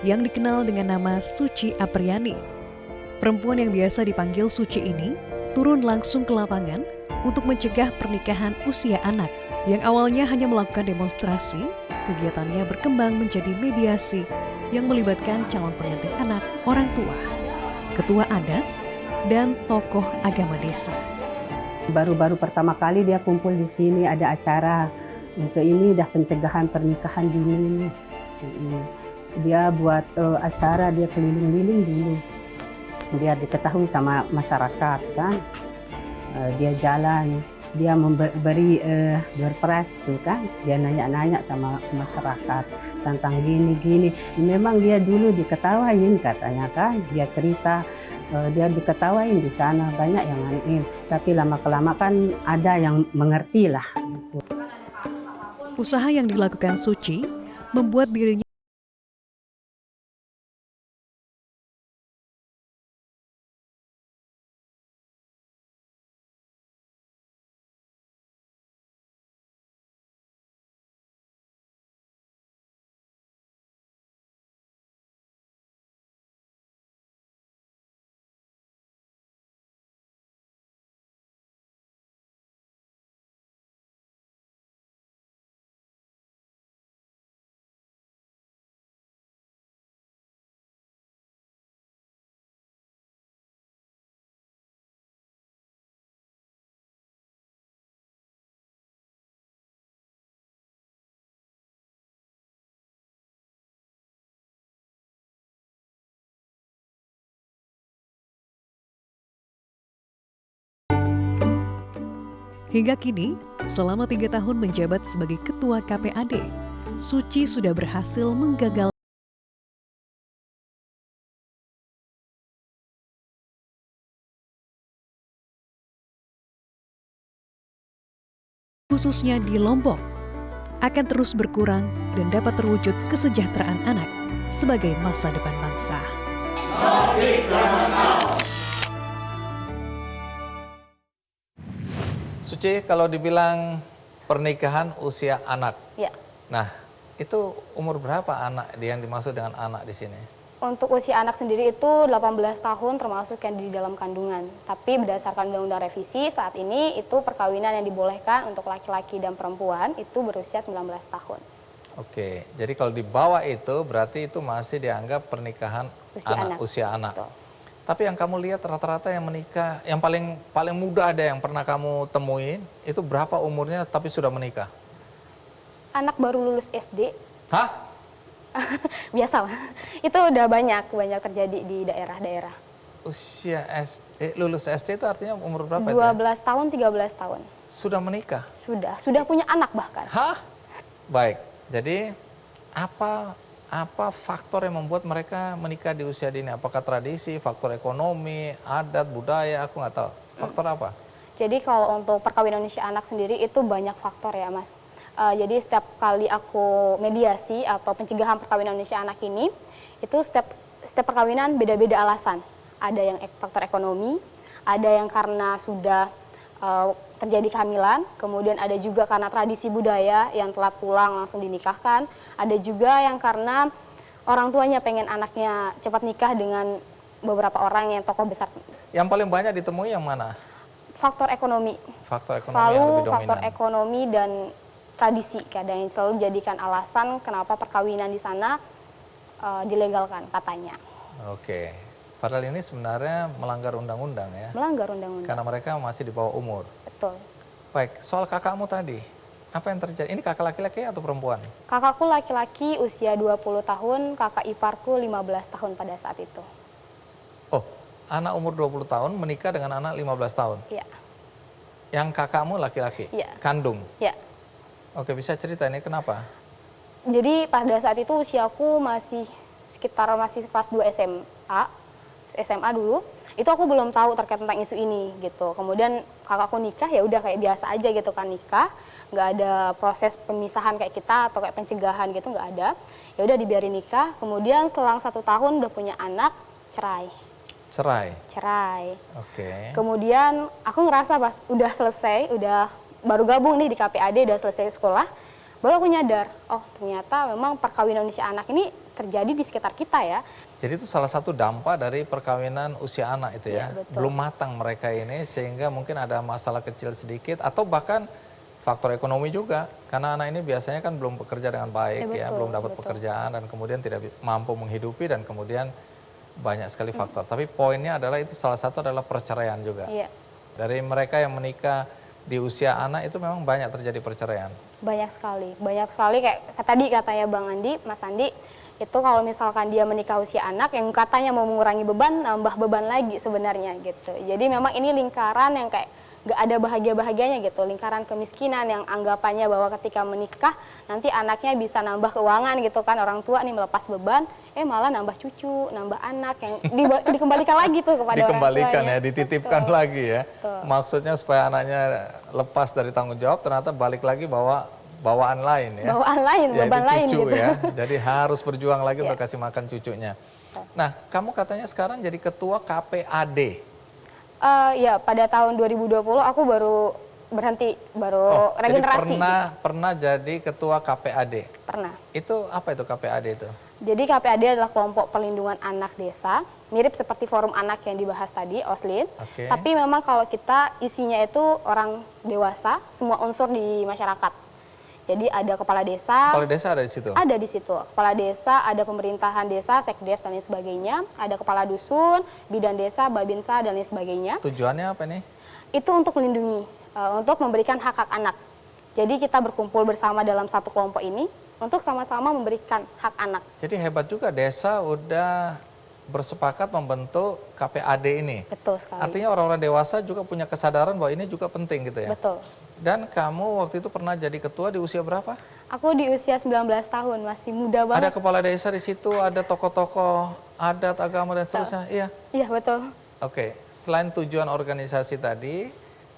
yang dikenal dengan nama Suci Apriani. Perempuan yang biasa dipanggil Suci ini turun langsung ke lapangan untuk mencegah pernikahan usia anak. Yang awalnya hanya melakukan demonstrasi, kegiatannya berkembang menjadi mediasi yang melibatkan calon pengantin anak, orang tua, ketua adat, dan tokoh agama desa. Baru-baru pertama kali dia kumpul di sini, ada acara untuk ini dah pencegahan pernikahan dini. Dia buat acara, dia keliling-liling dulu biar diketahui sama masyarakat kan. Dia jalan, dia memberi berperas tuh kan, dia nanya-nanya sama masyarakat tentang gini-gini. Memang dia dulu diketawain katanya kan, dia cerita dia diketawain di sana, banyak yang nganin, tapi lama-kelama kan ada yang mengerti lah. Usaha yang dilakukan Suci membuat dirinya hingga kini, selama 3 tahun menjabat sebagai Ketua KPAD, Suci sudah berhasil menggagal khususnya di Lombok, akan terus berkurang dan dapat terwujud kesejahteraan anak sebagai masa depan bangsa. Suci, kalau dibilang pernikahan usia anak, Ya. nah itu umur berapa anak yang dimaksud dengan anak di sini? Untuk usia anak sendiri itu 18 tahun termasuk yang di dalam kandungan. Tapi berdasarkan Undang-Undang Revisi saat ini itu perkawinan yang dibolehkan untuk laki-laki dan perempuan itu berusia 19 tahun. Oke, jadi kalau di bawah itu berarti itu masih dianggap pernikahan usia anak. Betul. Tapi yang kamu lihat rata-rata yang menikah, yang paling muda ada yang pernah kamu temuin, itu berapa umurnya tapi sudah menikah? Anak baru lulus SD. Hah? Biasa, itu udah banyak terjadi di daerah-daerah. Usia SD, lulus SD itu artinya umur berapa 12 itu ya? tahun, 13 tahun. Sudah menikah? Sudah punya anak bahkan. Hah? Baik, jadi apa faktor yang membuat mereka menikah di usia dini? Apakah tradisi, faktor ekonomi, adat, budaya, aku nggak tahu. Faktor apa? Jadi kalau untuk perkawinan usia anak sendiri itu banyak faktor ya Mas. Jadi setiap kali aku mediasi atau pencegahan perkawinan usia anak ini, itu setiap perkawinan beda-beda alasan. Ada yang faktor ekonomi, ada yang karena sudah terjadi kehamilan, kemudian ada juga karena tradisi budaya yang telat pulang langsung dinikahkan, ada juga yang karena orang tuanya pengen anaknya cepat nikah dengan beberapa orang yang tokoh besar. Yang paling banyak ditemui yang mana? Faktor ekonomi. Faktor ekonomi Selalu yang lebih dominan. faktor ekonomi dan tradisi kadang yang selalu dijadikan alasan kenapa perkawinan di sana dilegalkan katanya. Oke, padahal ini sebenarnya melanggar undang-undang ya? Melanggar undang-undang. Karena mereka masih di bawah umur. Betul. Baik, soal kakakmu tadi, apa yang terjadi? Ini kakak laki-laki atau perempuan? Kakakku laki-laki usia 20 tahun, kakak iparku 15 tahun pada saat itu. Oh, anak umur 20 tahun menikah dengan anak 15 tahun? Iya. Yang kakakmu laki-laki? Iya. Kandung? Iya. Oke, bisa cerita ini kenapa? Jadi pada saat itu usiaku masih masih kelas 2 SMA dulu. Itu aku belum tahu terkait tentang isu ini gitu. Kemudian kakakku nikah, ya udah kayak biasa aja gitu kan, nikah, nggak ada proses pemisahan kayak kita atau kayak pencegahan gitu, nggak ada. Ya udah dibiarin nikah. Kemudian selang 1 tahun udah punya anak, cerai. Cerai. Oke. Kemudian aku ngerasa pas udah selesai, udah baru gabung nih di KPAD, udah selesai sekolah, baru aku nyadar, oh ternyata memang perkawinan usia anak ini terjadi di sekitar kita ya. Jadi itu salah satu dampak dari perkawinan usia anak itu ya. Iya, betul. Belum matang mereka ini sehingga mungkin ada masalah kecil sedikit atau bahkan faktor ekonomi juga. Karena anak ini biasanya kan belum bekerja dengan baik ya, Betul, belum dapat betul. pekerjaan dan kemudian tidak mampu menghidupi dan kemudian banyak sekali faktor. Tapi poinnya adalah itu salah satu adalah perceraian juga. Iya, Dari mereka yang menikah di usia anak itu memang banyak terjadi perceraian. banyak sekali kayak tadi katanya Bang Andi, Mas Andi, itu kalau misalkan dia menikah usia anak yang katanya mau mengurangi beban, nambah beban lagi sebenarnya gitu. Jadi memang ini lingkaran yang kayak nggak ada bahagia-bahagianya gitu, lingkaran kemiskinan yang anggapannya bahwa ketika menikah nanti anaknya bisa nambah keuangan gitu kan, orang tua nih melepas beban, malah nambah cucu, nambah anak yang dikembalikan lagi tuh kepada orang Dikembalikan tuanya. ya, dititipkan Betul. lagi ya. Betul. Maksudnya supaya anaknya lepas dari tanggung jawab, ternyata balik lagi bawa bawaan lain ya. Bawaan lain, Yaitu beban lain cucu gitu. ya. Jadi harus berjuang lagi Iya. untuk kasih makan cucunya. Nah, kamu katanya sekarang jadi ketua KPAD. Ya pada tahun 2020 aku baru berhenti, baru regenerasi. Jadi pernah jadi ketua KPAD. Pernah. Itu apa itu KPAD itu? Jadi KPAD adalah kelompok perlindungan anak desa, mirip seperti forum anak yang dibahas tadi, OSLIN. Oke. Tapi memang kalau kita isinya itu orang dewasa, semua unsur di masyarakat. Jadi ada kepala desa. Kepala desa ada di situ? Ada di situ. Kepala desa, ada pemerintahan desa, sekdes dan lain sebagainya. Ada kepala dusun, bidan desa, babinsa dan lain sebagainya. Tujuannya apa nih? Itu untuk melindungi, untuk memberikan hak-hak anak. Jadi kita berkumpul bersama dalam satu kelompok ini untuk sama-sama memberikan hak anak. Jadi hebat juga desa udah bersepakat membentuk KPAD ini. Betul sekali. Artinya orang-orang dewasa juga punya kesadaran bahwa ini juga penting gitu ya. Betul. Dan kamu waktu itu pernah jadi ketua di usia berapa? Aku di usia 19 tahun, masih muda Ada banget. kepala desa di situ, ada tokoh-tokoh adat, agama dan seterusnya. Iya. Iya, betul. Oke, selain tujuan organisasi tadi,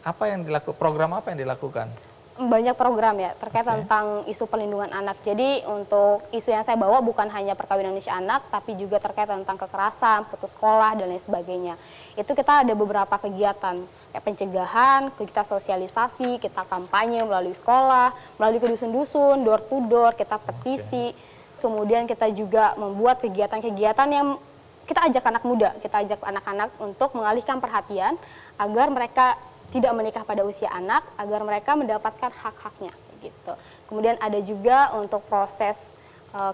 apa yang dilakukan? Program apa yang dilakukan? Banyak program ya terkait Oke. tentang isu perlindungan anak. Jadi untuk isu yang saya bawa bukan hanya perkawinan usia anak, tapi juga terkait tentang kekerasan, putus sekolah dan lain sebagainya. Itu kita ada beberapa kegiatan kayak pencegahan, kita sosialisasi, kita kampanye melalui sekolah, melalui ke dusun-dusun, door to door, kita petisi. Kemudian kita juga membuat kegiatan-kegiatan yang kita ajak anak muda, kita ajak anak-anak untuk mengalihkan perhatian agar mereka tidak menikah pada usia anak, agar mereka mendapatkan hak-haknya gitu. Kemudian ada juga untuk proses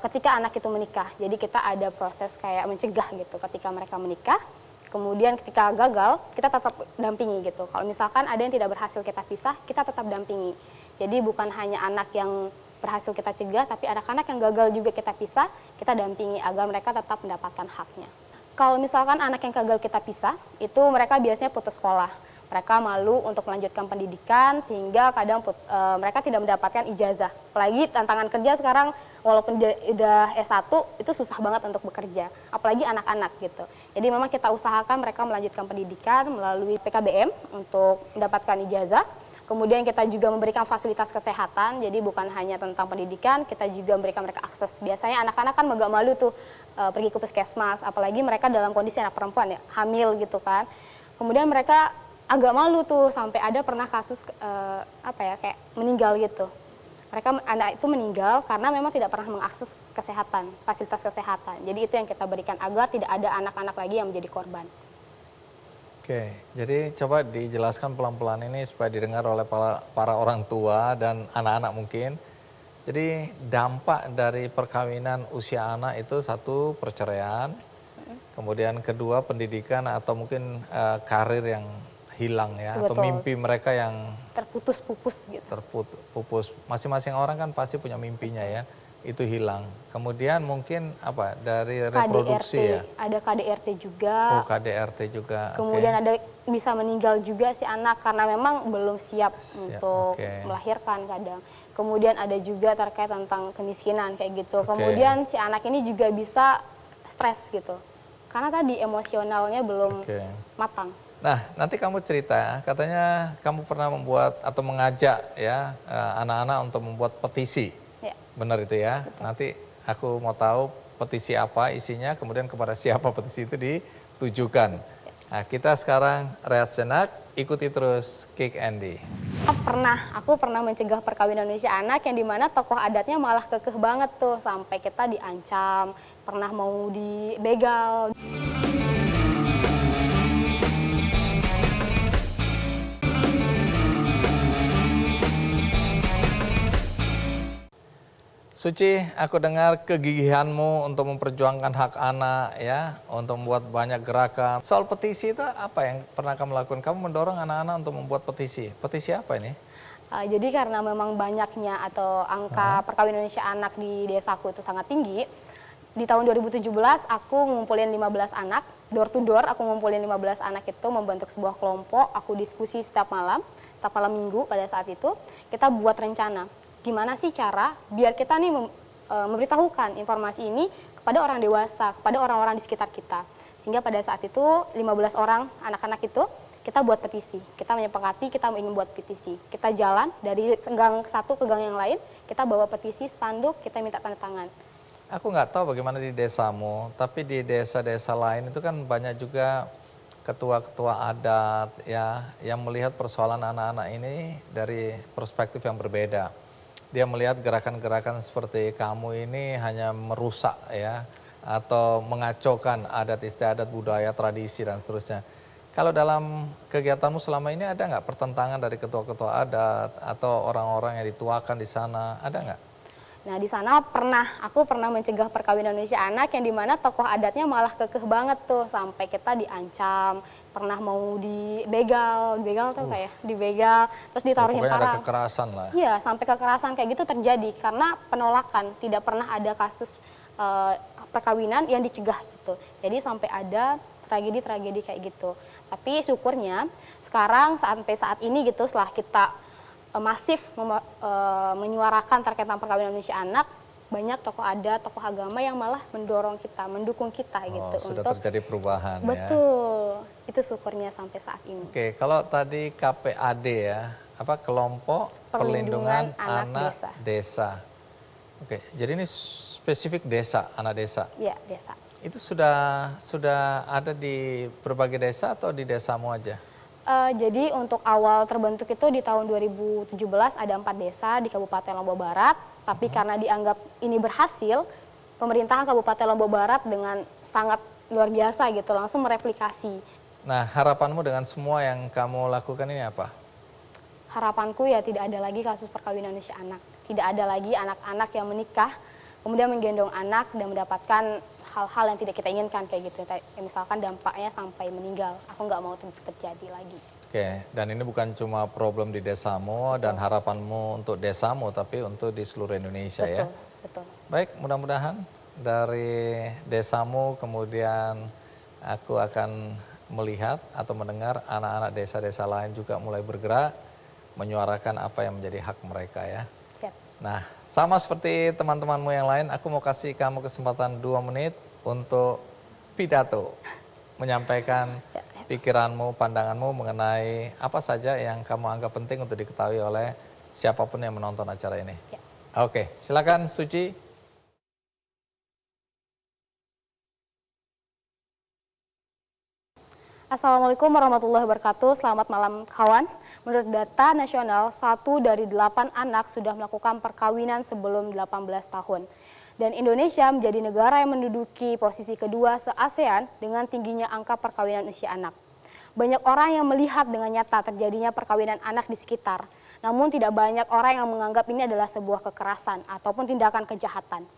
ketika anak itu menikah. Jadi kita ada proses kayak mencegah gitu ketika mereka menikah. Kemudian ketika gagal, kita tetap dampingi gitu. Kalau misalkan ada yang tidak berhasil kita pisah, kita tetap dampingi. Jadi bukan hanya anak yang berhasil kita cegah, tapi anak-anak yang gagal juga kita pisah, kita dampingi agar mereka tetap mendapatkan haknya. Kalau misalkan anak yang gagal kita pisah, itu mereka biasanya putus sekolah. Mereka malu untuk melanjutkan pendidikan sehingga kadang mereka tidak mendapatkan ijazah. Apalagi tantangan kerja sekarang walaupun udah S1 itu susah banget untuk bekerja. Apalagi anak-anak gitu. Jadi memang kita usahakan mereka melanjutkan pendidikan melalui PKBM untuk mendapatkan ijazah. Kemudian kita juga memberikan fasilitas kesehatan, jadi bukan hanya tentang pendidikan, kita juga memberikan mereka akses. Biasanya anak-anak kan agak malu tuh pergi ke puskesmas, apalagi mereka dalam kondisi anak perempuan ya, hamil gitu kan. Kemudian mereka agak malu tuh sampai ada pernah kasus kayak meninggal gitu. Anak itu meninggal karena memang tidak pernah mengakses kesehatan, fasilitas kesehatan. Jadi itu yang kita berikan agar tidak ada anak-anak lagi yang menjadi korban. Oke, jadi coba dijelaskan pelan-pelan ini supaya didengar oleh para orang tua dan anak-anak mungkin. Jadi dampak dari perkawinan usia anak itu satu perceraian, kemudian kedua pendidikan atau mungkin karir yang hilang ya, atau Betul. mimpi mereka yang Terputus-pupus gitu. terpupus. Masing-masing orang kan pasti punya mimpinya ya, itu hilang. Kemudian mungkin apa dari reproduksi KDRT, ya? ada KDRT juga. Oh, KDRT juga. Kemudian oke. ada bisa meninggal juga si anak karena memang belum siap untuk oke. melahirkan kadang. Kemudian ada juga terkait tentang kemiskinan kayak gitu. Oke. Kemudian si anak ini juga bisa stres gitu. Karena tadi emosionalnya belum Oke. matang. Nah, nanti kamu cerita, katanya kamu pernah membuat atau mengajak ya anak-anak untuk membuat petisi. Ya. Benar itu ya? Nanti aku mau tahu petisi apa isinya, kemudian kepada siapa petisi itu ditujukan. Nah, kita sekarang rehat sejenak, ikuti terus Kick Andy. Aku pernah mencegah perkawinan Indonesia anak yang dimana tokoh adatnya malah kekeh banget tuh. Sampai kita diancam, pernah mau dibegal. Suci, aku dengar kegigihanmu untuk memperjuangkan hak anak ya, untuk membuat banyak gerakan. Soal petisi itu apa yang pernah kamu lakukan? Kamu mendorong anak-anak untuk membuat petisi. Petisi apa ini? Jadi karena memang banyaknya atau angka perkawinan Indonesia anak di desaku itu sangat tinggi, di tahun 2017 aku ngumpulin 15 anak, door to door aku ngumpulin 15 anak itu membentuk sebuah kelompok, aku diskusi setiap malam minggu pada saat itu, kita buat rencana. Gimana sih cara biar kita nih memberitahukan informasi ini kepada orang dewasa, kepada orang-orang di sekitar kita. Sehingga pada saat itu 15 orang anak-anak itu kita buat petisi. Kita menyepakati kita ingin buat petisi. Kita jalan dari gang satu ke gang yang lain, kita bawa petisi, spanduk, kita minta tanda tangan. Aku nggak tahu bagaimana di desamu, tapi di desa-desa lain itu kan banyak juga ketua-ketua adat ya yang melihat persoalan anak-anak ini dari perspektif yang berbeda. Dia melihat gerakan-gerakan seperti kamu ini hanya merusak ya atau mengacaukan adat istiadat, budaya, tradisi dan seterusnya. Kalau dalam kegiatanmu selama ini ada nggak pertentangan dari ketua-ketua adat atau orang-orang yang dituakan di sana, ada nggak? Nah di sana aku pernah mencegah perkawinan Indonesia anak yang dimana tokoh adatnya malah kekeh banget tuh sampai kita diancam, pernah mau dibegal tuh kayak dibegal, terus ditaruhin Pokoknya ada parang. kekerasan lah. Iya sampai kekerasan kayak gitu terjadi karena penolakan, tidak pernah ada kasus perkawinan yang dicegah gitu. Jadi sampai ada tragedi-tragedi kayak gitu. Tapi syukurnya sekarang sampai saat ini gitu setelah kita masif menyuarakan terkait tentang perkawinan Indonesia anak, banyak tokoh adat, tokoh agama yang malah mendorong kita, mendukung kita gitu. Sudah untuk terjadi perubahan ya. betul, itu syukurnya sampai saat ini. Oke, kalau tadi KPAD ya, apa kelompok perlindungan anak desa. Oke, jadi ini spesifik desa, anak desa. Iya, desa. Itu sudah ada di berbagai desa atau di desamu aja? Jadi untuk awal terbentuk itu di tahun 2017 ada 4 desa di Kabupaten Lombok Barat, tapi karena dianggap ini berhasil, pemerintahan Kabupaten Lombok Barat dengan sangat luar biasa gitu langsung mereplikasi. Nah, harapanmu dengan semua yang kamu lakukan ini apa? Harapanku ya tidak ada lagi kasus perkawinan Indonesia anak, tidak ada lagi anak-anak yang menikah kemudian menggendong anak dan mendapatkan hal-hal yang tidak kita inginkan kayak gitu. Misalkan dampaknya sampai meninggal, aku nggak mau terjadi lagi. Oke, dan ini bukan cuma problem di desamu dan harapanmu untuk desamu, tapi untuk di seluruh Indonesia ya. Betul. Baik, mudah-mudahan dari desamu kemudian aku akan melihat atau mendengar anak-anak desa-desa lain juga mulai bergerak, menyuarakan apa yang menjadi hak mereka ya. Siap. Nah, sama seperti teman-temanmu yang lain, aku mau kasih kamu kesempatan 2 menit untuk pidato, menyampaikan pikiranmu, pandanganmu mengenai apa saja yang kamu anggap penting untuk diketahui oleh siapapun yang menonton acara ini. Ya. Oke, silakan Suci. Assalamualaikum warahmatullahi wabarakatuh. Selamat malam kawan. Menurut data nasional, 1 dari 8 anak sudah melakukan perkawinan sebelum 18 tahun. Dan Indonesia menjadi negara yang menduduki posisi kedua se-ASEAN dengan tingginya angka perkawinan usia anak. Banyak orang yang melihat dengan nyata terjadinya perkawinan anak di sekitar. Namun tidak banyak orang yang menganggap ini adalah sebuah kekerasan ataupun tindakan kejahatan.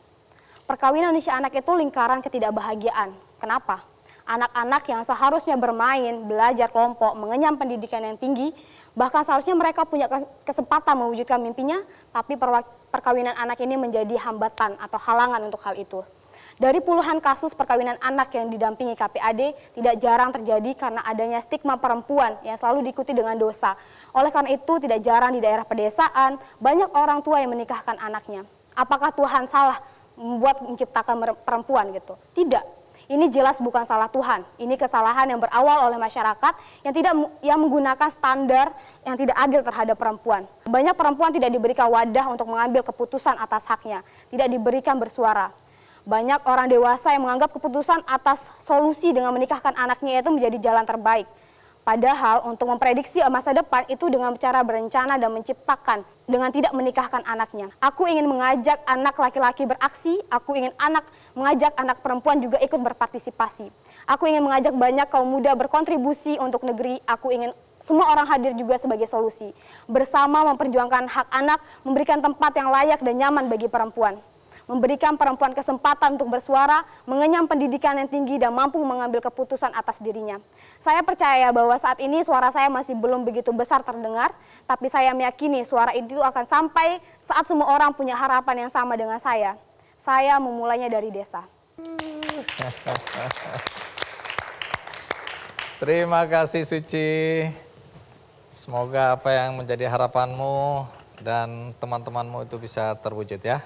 Perkawinan usia anak itu lingkaran ketidakbahagiaan. Kenapa? Anak-anak yang seharusnya bermain, belajar kelompok, mengenyam pendidikan yang tinggi, bahkan seharusnya mereka punya kesempatan mewujudkan mimpinya, tapi perkawinan anak ini menjadi hambatan atau halangan untuk hal itu. Dari puluhan kasus perkawinan anak yang didampingi KPAD, tidak jarang terjadi karena adanya stigma perempuan yang selalu diikuti dengan dosa. Oleh karena itu, tidak jarang di daerah pedesaan, banyak orang tua yang menikahkan anaknya. Apakah Tuhan salah menciptakan perempuan gitu? Tidak. Ini jelas bukan salah Tuhan. Ini kesalahan yang berawal oleh masyarakat yang menggunakan standar yang tidak adil terhadap perempuan. Banyak perempuan tidak diberikan wadah untuk mengambil keputusan atas haknya, tidak diberikan bersuara. Banyak orang dewasa yang menganggap keputusan atas solusi dengan menikahkan anaknya itu menjadi jalan terbaik. Padahal untuk memprediksi masa depan itu dengan cara berencana dan menciptakan dengan tidak menikahkan anaknya. Aku ingin mengajak anak laki-laki beraksi, aku ingin mengajak anak perempuan juga ikut berpartisipasi. Aku ingin mengajak banyak kaum muda berkontribusi untuk negeri, aku ingin semua orang hadir juga sebagai solusi. Bersama memperjuangkan hak anak, memberikan tempat yang layak dan nyaman bagi perempuan. Memberikan perempuan kesempatan untuk bersuara, mengenyam pendidikan yang tinggi dan mampu mengambil keputusan atas dirinya. Saya percaya bahwa saat ini suara saya masih belum begitu besar terdengar, tapi saya meyakini suara itu akan sampai saat semua orang punya harapan yang sama dengan saya. Saya memulainya dari desa. Terima kasih Suci. Semoga apa yang menjadi harapanmu dan teman-temanmu itu bisa terwujud ya.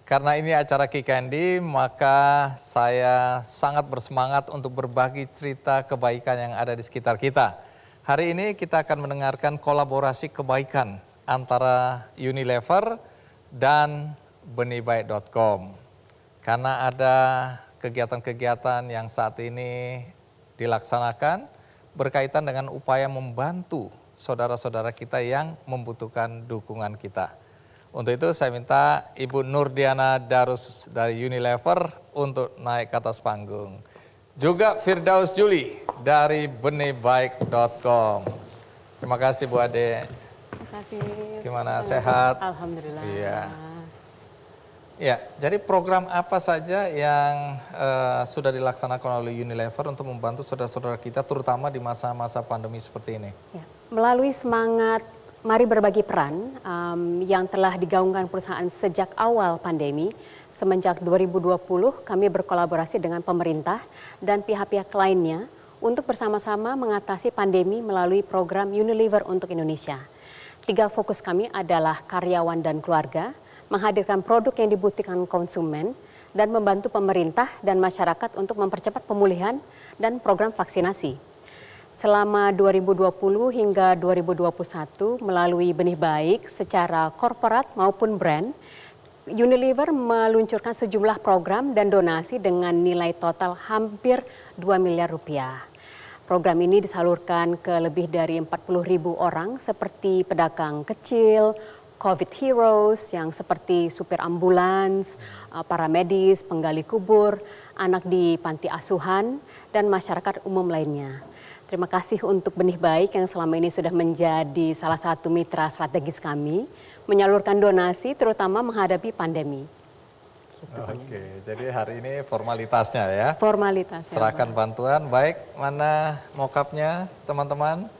Karena ini acara Kikendi, maka saya sangat bersemangat untuk berbagi cerita kebaikan yang ada di sekitar kita. Hari ini kita akan mendengarkan kolaborasi kebaikan antara Unilever dan benihbaik.com. Karena ada kegiatan-kegiatan yang saat ini dilaksanakan berkaitan dengan upaya membantu saudara-saudara kita yang membutuhkan dukungan kita. Untuk itu saya minta Ibu Nurdiana Darus dari Unilever untuk naik ke atas panggung. Juga Firdaus Juli dari benihbaik.com. Terima kasih Bu Ade. Terima kasih. Gimana, sehat? Alhamdulillah. Iya. Ya, jadi program apa saja yang sudah dilaksanakan oleh Unilever untuk membantu saudara-saudara kita terutama di masa-masa pandemi seperti ini? Ya, melalui semangat Mari Berbagi Peran yang telah digaungkan perusahaan sejak awal pandemi, semenjak 2020 kami berkolaborasi dengan pemerintah dan pihak-pihak lainnya untuk bersama-sama mengatasi pandemi melalui program Unilever untuk Indonesia. 3 fokus kami adalah karyawan dan keluarga, menghadirkan produk yang dibutuhkan konsumen, dan membantu pemerintah dan masyarakat untuk mempercepat pemulihan dan program vaksinasi. Selama 2020 hingga 2021 melalui Benih Baik secara korporat maupun brand, Unilever meluncurkan sejumlah program dan donasi dengan nilai total hampir 2 miliar rupiah. Program ini disalurkan ke lebih dari 40.000 orang seperti pedagang kecil, COVID heroes yang seperti supir ambulans, para medis, penggali kubur, anak di panti asuhan, dan masyarakat umum lainnya. Terima kasih untuk Benih Baik yang selama ini sudah menjadi salah satu mitra strategis kami, menyalurkan donasi terutama menghadapi pandemi. Gitu. Oke, jadi hari ini formalitasnya ya. Formalitasnya. Serahkan bantuan, baik mana mokapnya teman-teman?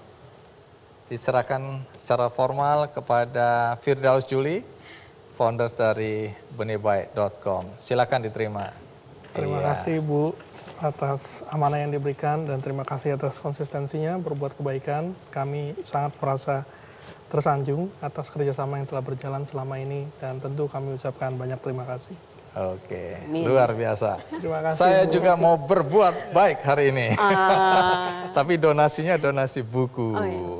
Diserahkan secara formal kepada Firdaus Juli, founders dari benihbaik.com. Silakan diterima. Terima kasih Bu atas amanah yang diberikan dan terima kasih atas konsistensinya berbuat kebaikan. Kami sangat merasa tersanjung atas kerjasama yang telah berjalan selama ini dan tentu kami ucapkan banyak terima kasih. Oke, luar biasa. Terima kasih. Saya juga mau berbuat baik hari ini. Tapi donasinya donasi buku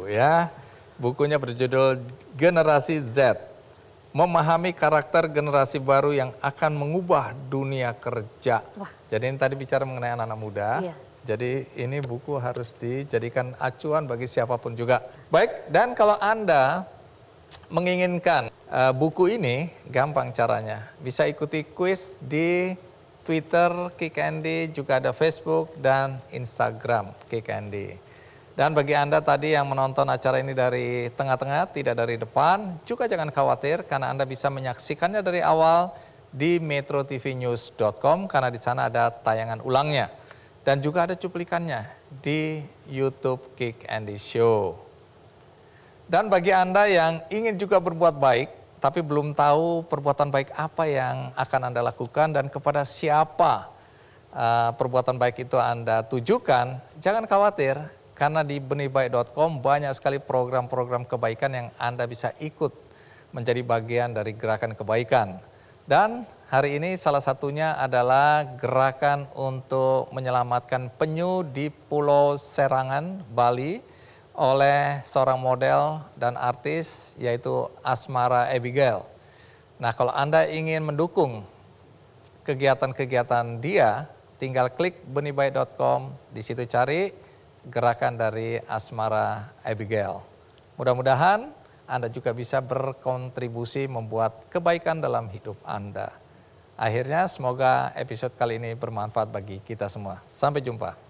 ya. Bukunya berjudul Generasi Z. Memahami karakter generasi baru yang akan mengubah dunia kerja. Wah. Jadi ini tadi bicara mengenai anak-anak muda. Iya. Jadi ini buku harus dijadikan acuan bagi siapapun juga. Baik, dan kalau Anda menginginkan buku ini, gampang caranya. Bisa ikuti kuis di Twitter Kikendi, juga ada Facebook dan Instagram Kikendi. Dan bagi Anda tadi yang menonton acara ini dari tengah-tengah, tidak dari depan, juga jangan khawatir karena Anda bisa menyaksikannya dari awal di metrotvnews.com karena di sana ada tayangan ulangnya. Dan juga ada cuplikannya di YouTube Kick Andy Show. Dan bagi Anda yang ingin juga berbuat baik, tapi belum tahu perbuatan baik apa yang akan Anda lakukan dan kepada siapa perbuatan baik itu Anda tujukan, jangan khawatir. Karena di benihbaik.com banyak sekali program-program kebaikan yang Anda bisa ikut menjadi bagian dari gerakan kebaikan. Dan hari ini salah satunya adalah gerakan untuk menyelamatkan penyu di Pulau Serangan, Bali oleh seorang model dan artis yaitu Asmara Abigail. Nah, kalau Anda ingin mendukung kegiatan-kegiatan dia, tinggal klik benihbaik.com, di situ cari gerakan dari Asmara Abigail. Mudah-mudahan Anda juga bisa berkontribusi membuat kebaikan dalam hidup Anda. Akhirnya semoga episode kali ini bermanfaat bagi kita semua. Sampai jumpa.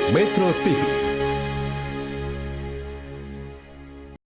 Metro TV